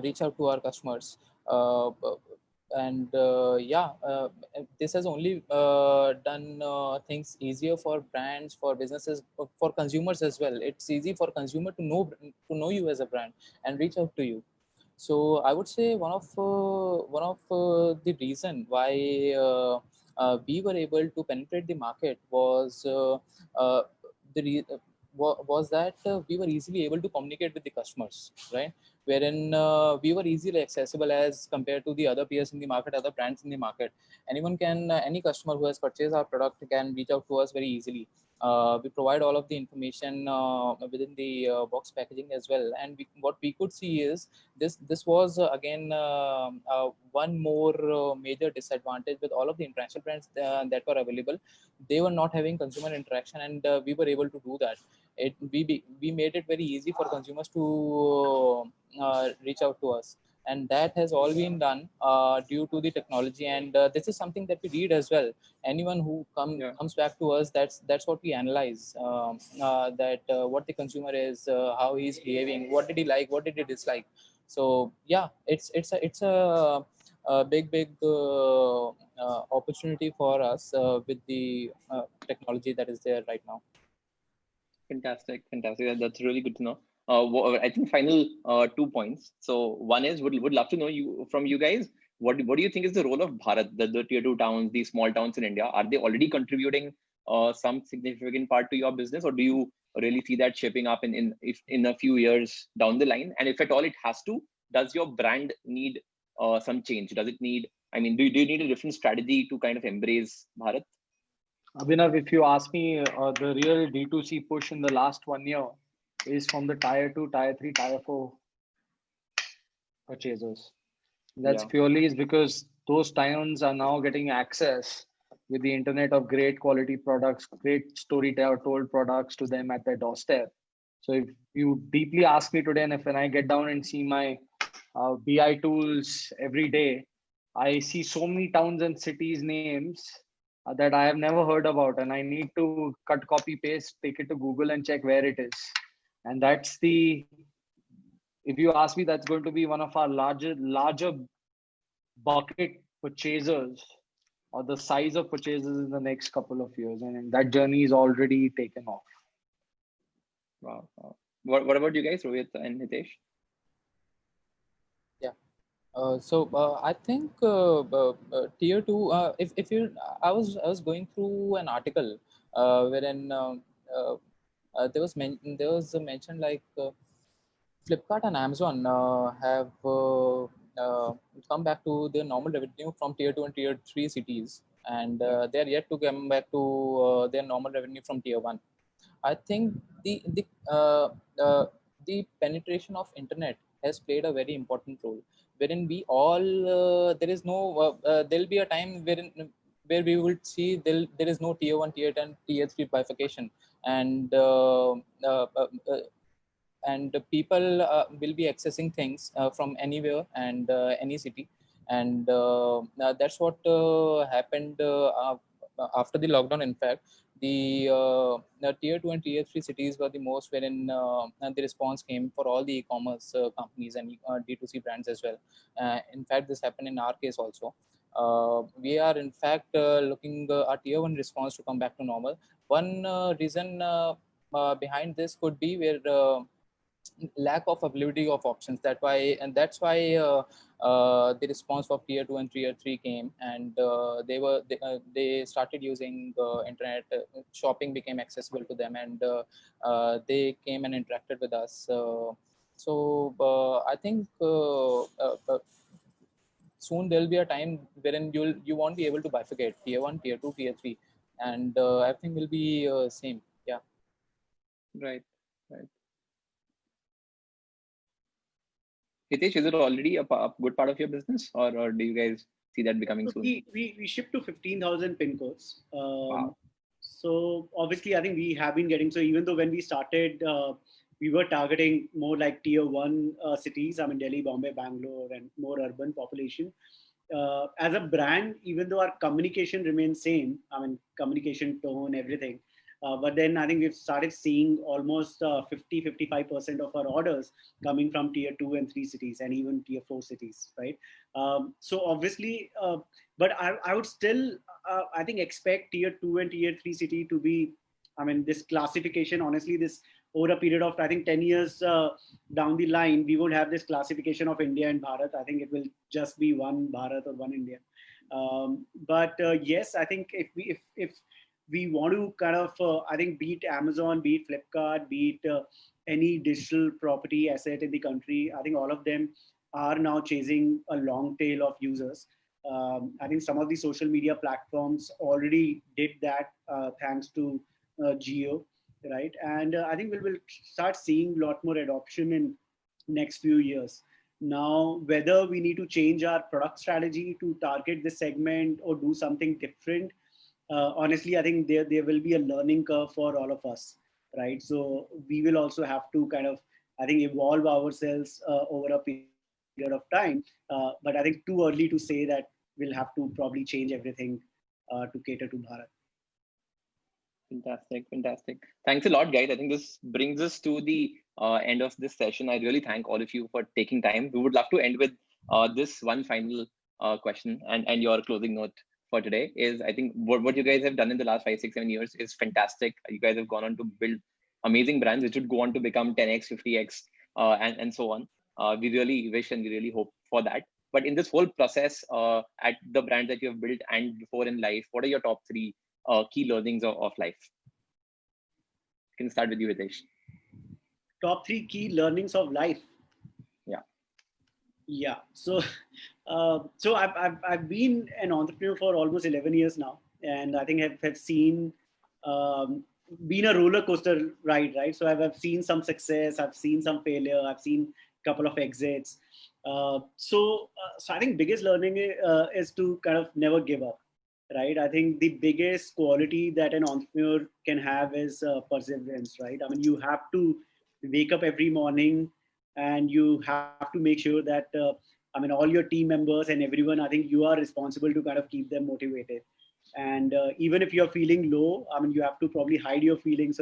reach out to our customers. And this has only done things easier for brands, for businesses, for consumers as well. It's easy for consumer to know you as a brand and reach out to you. So I would say one of the reason why we were able to penetrate the market was uh, the re- was that we were easily able to communicate with the customers, right? Wherein we were easily accessible as compared to the other peers in the market, other brands in the market. Any customer who has purchased our product can reach out to us very easily. We provide all of the information within the box packaging as well. And what we could see is this was again one more major disadvantage with all of the international brands that were available. They were not having consumer interaction, and we were able to do that. We made it very easy for consumers to reach out to us, and that has all been done due to the technology. And this is something that we read as well. Anyone who comes back to us, that's what we analyze, that what the consumer is, how he's behaving, what did he like, what did he dislike. So yeah, it's a big opportunity for us with the technology that is there right now. Fantastic. That's really good to know. I think final 2 points. So one is would love to know from you guys, what do you think is the role of Bharat, the tier 2 towns, these small towns in India? Are they already contributing some significant part to your business, or do you really see that shaping up in a few years down the line? And if at all it has to, does your brand need some change? Does it need, I mean, do you need a different strategy to kind of embrace Bharat? Abhinav, if you ask me, the real D2C push in the last 1 year is from the tier 2, tier 3, tier 4 purchasers. That's Yeah. purely is because those towns are now getting access with the internet of great quality products, great storyteller told products to them at their doorstep. So if you deeply ask me today, and if when I get down and see my BI tools every day, I see so many towns and cities names that I have never heard about, and I need to cut, copy, paste, take it to Google and check where it is. And that's the, if you ask me, that's going to be one of our larger bucket purchasers, or the size of purchases in the next couple of years, and that journey is already taken off. Wow. What about you guys, Rohit and Hitesh? I think tier 2. If you, I was going through an article wherein there was mentioned like Flipkart and Amazon have come back to their normal revenue from tier 2 and tier 3 cities, and they are yet to come back to their normal revenue from tier 1. I think the penetration of internet has played a very important role, wherein we all there'll be a time where we will see there is no tier 1, tier 10, tier 3 bifurcation, and and people will be accessing things from anywhere and any city, and that's what happened after the lockdown. In fact, the tier 2 and tier 3 cities were the most wherein the response came for all the e-commerce companies and D2C brands as well. In fact, this happened in our case also. We are in fact looking our tier 1 response to come back to normal. One reason behind this could be where lack of availability of options. That's why the response of tier 2 and tier 3 came, and they started using internet. Shopping became accessible to them, and they came and interacted with us. I think soon there'll be a time wherein you won't be able to bifurcate tier 1, tier 2, tier 3, and everything will be same. Yeah. Right. Hitesh, is it already a good part of your business, or do you guys see that becoming So soon? we ship to 15,000 pin codes. Wow. So obviously, I think we have been getting, so even though when we started, we were targeting more like tier 1 cities, I mean, Delhi, Bombay, Bangalore, and more urban population. As a brand, even though our communication remains same, I mean, communication tone, everything, but then I think we've started seeing almost 50-55% of our orders coming from tier 2 and 3 cities, and even tier 4 cities, right? So obviously, but I would still, I think, expect tier 2 and tier 3 city to be, I mean, this classification, honestly, this over a period of, I think, 10 years down the line, we won't have this classification of India and Bharat. I think it will just be one Bharat or one India. But yes, I think if we want to kind of, I think, beat Amazon, beat Flipkart, beat any digital property asset in the country, I think all of them are now chasing a long tail of users. I think some of the social media platforms already did that thanks to Geo, right? And I think we'll start seeing a lot more adoption in next few years. Now, whether we need to change our product strategy to target this segment or do something different, honestly, I think there will be a learning curve for all of us, right? So we will also have to kind of, I think, evolve ourselves over a period of time. But I think too early to say that we'll have to probably change everything to cater to Bharat. Fantastic. Thanks a lot, guys. I think this brings us to the end of this session. I really thank all of you for taking time. We would love to end with this one final question, and your closing note for today is, I think what you guys have done in the last 5, 6, 7 years is fantastic. You guys have gone on to build amazing brands which would go on to become 10x, 50x, and so on. We really wish and we really hope for that. But in this whole process, at the brands that you have built and before in life, what are your top 3 key learnings of life? Can start with you, Hitesh. Top 3 key learnings of life. Yeah. So, so I've been an entrepreneur for almost 11 years now, and I think have seen been a roller coaster ride, right? So I've seen some success, I've seen some failure, I've seen a couple of exits. So I think biggest learning is to kind of never give up, right? I think the biggest quality that an entrepreneur can have is perseverance, right? I mean, you have to wake up every morning and you have to make sure that I mean all your team members and everyone, I think you are responsible to kind of keep them motivated. And even if you're feeling low, I mean you have to probably hide your feelings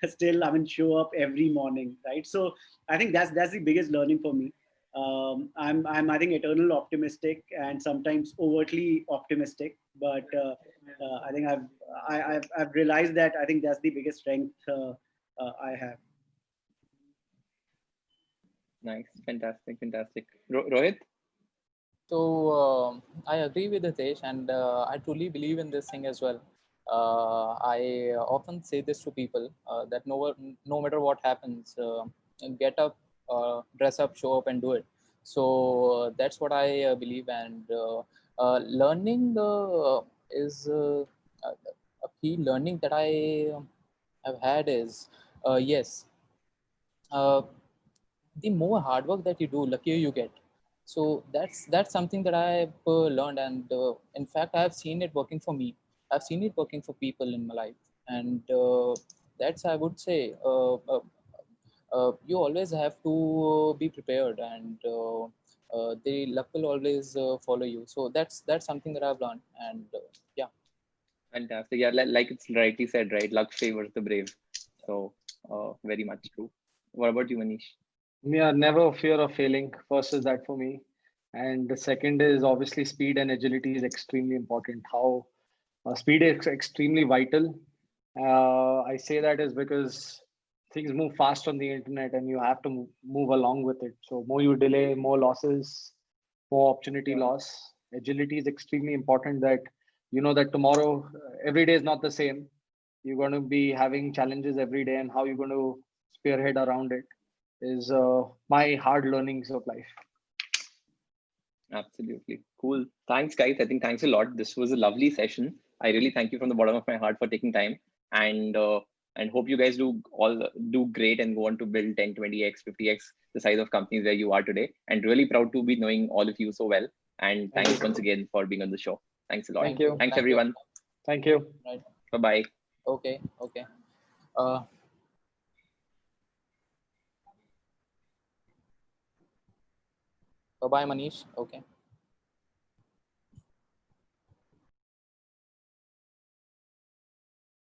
still, I mean show up every morning, right? So I think that's the biggest learning for me. I'm I think eternal optimistic and sometimes overtly optimistic, but I think I've realized that I think that's the biggest strength I have. Nice, fantastic. Rohit? So I agree with Hitesh, and I truly believe in this thing as well. I often say this to people that no matter what happens, get up, dress up, show up, and do it. So that's what I believe, and learning is a key learning that I have had is yes. The more hard work that you do, luckier you get. So that's something that I've learned, and in fact I've seen it working for me. I've seen it working for people in my life, and that's, I would say, you always have to be prepared, and the luck will always follow you. So that's something that I've learned, and yeah. Fantastic. Yeah, like it's rightly said, right? Luck favors the brave. So very much true. What about you, Manish? Yeah, never fear of failing. First is that for me. And the second is obviously speed and agility is extremely important. How speed is extremely vital. I say that is because things move fast on the internet and you have to move along with it. So more you delay, more losses, more opportunity loss. Agility is extremely important, that you know that tomorrow, every day is not the same. You're going to be having challenges every day, and how you're going to spearhead around it is my hard learnings of life. Absolutely. Cool. Thanks, guys. I think thanks a lot. This was a lovely session. I really thank you from the bottom of my heart for taking time, and hope you guys do great and go on to build 10, 20x, 50x the size of companies where you are today. And really proud to be knowing all of you so well. And thanks once again for being on the show. Thanks a lot. Thank you. Thanks, everyone. Thank you. Right. Bye-bye. Okay. Bye bye, Manish. Okay.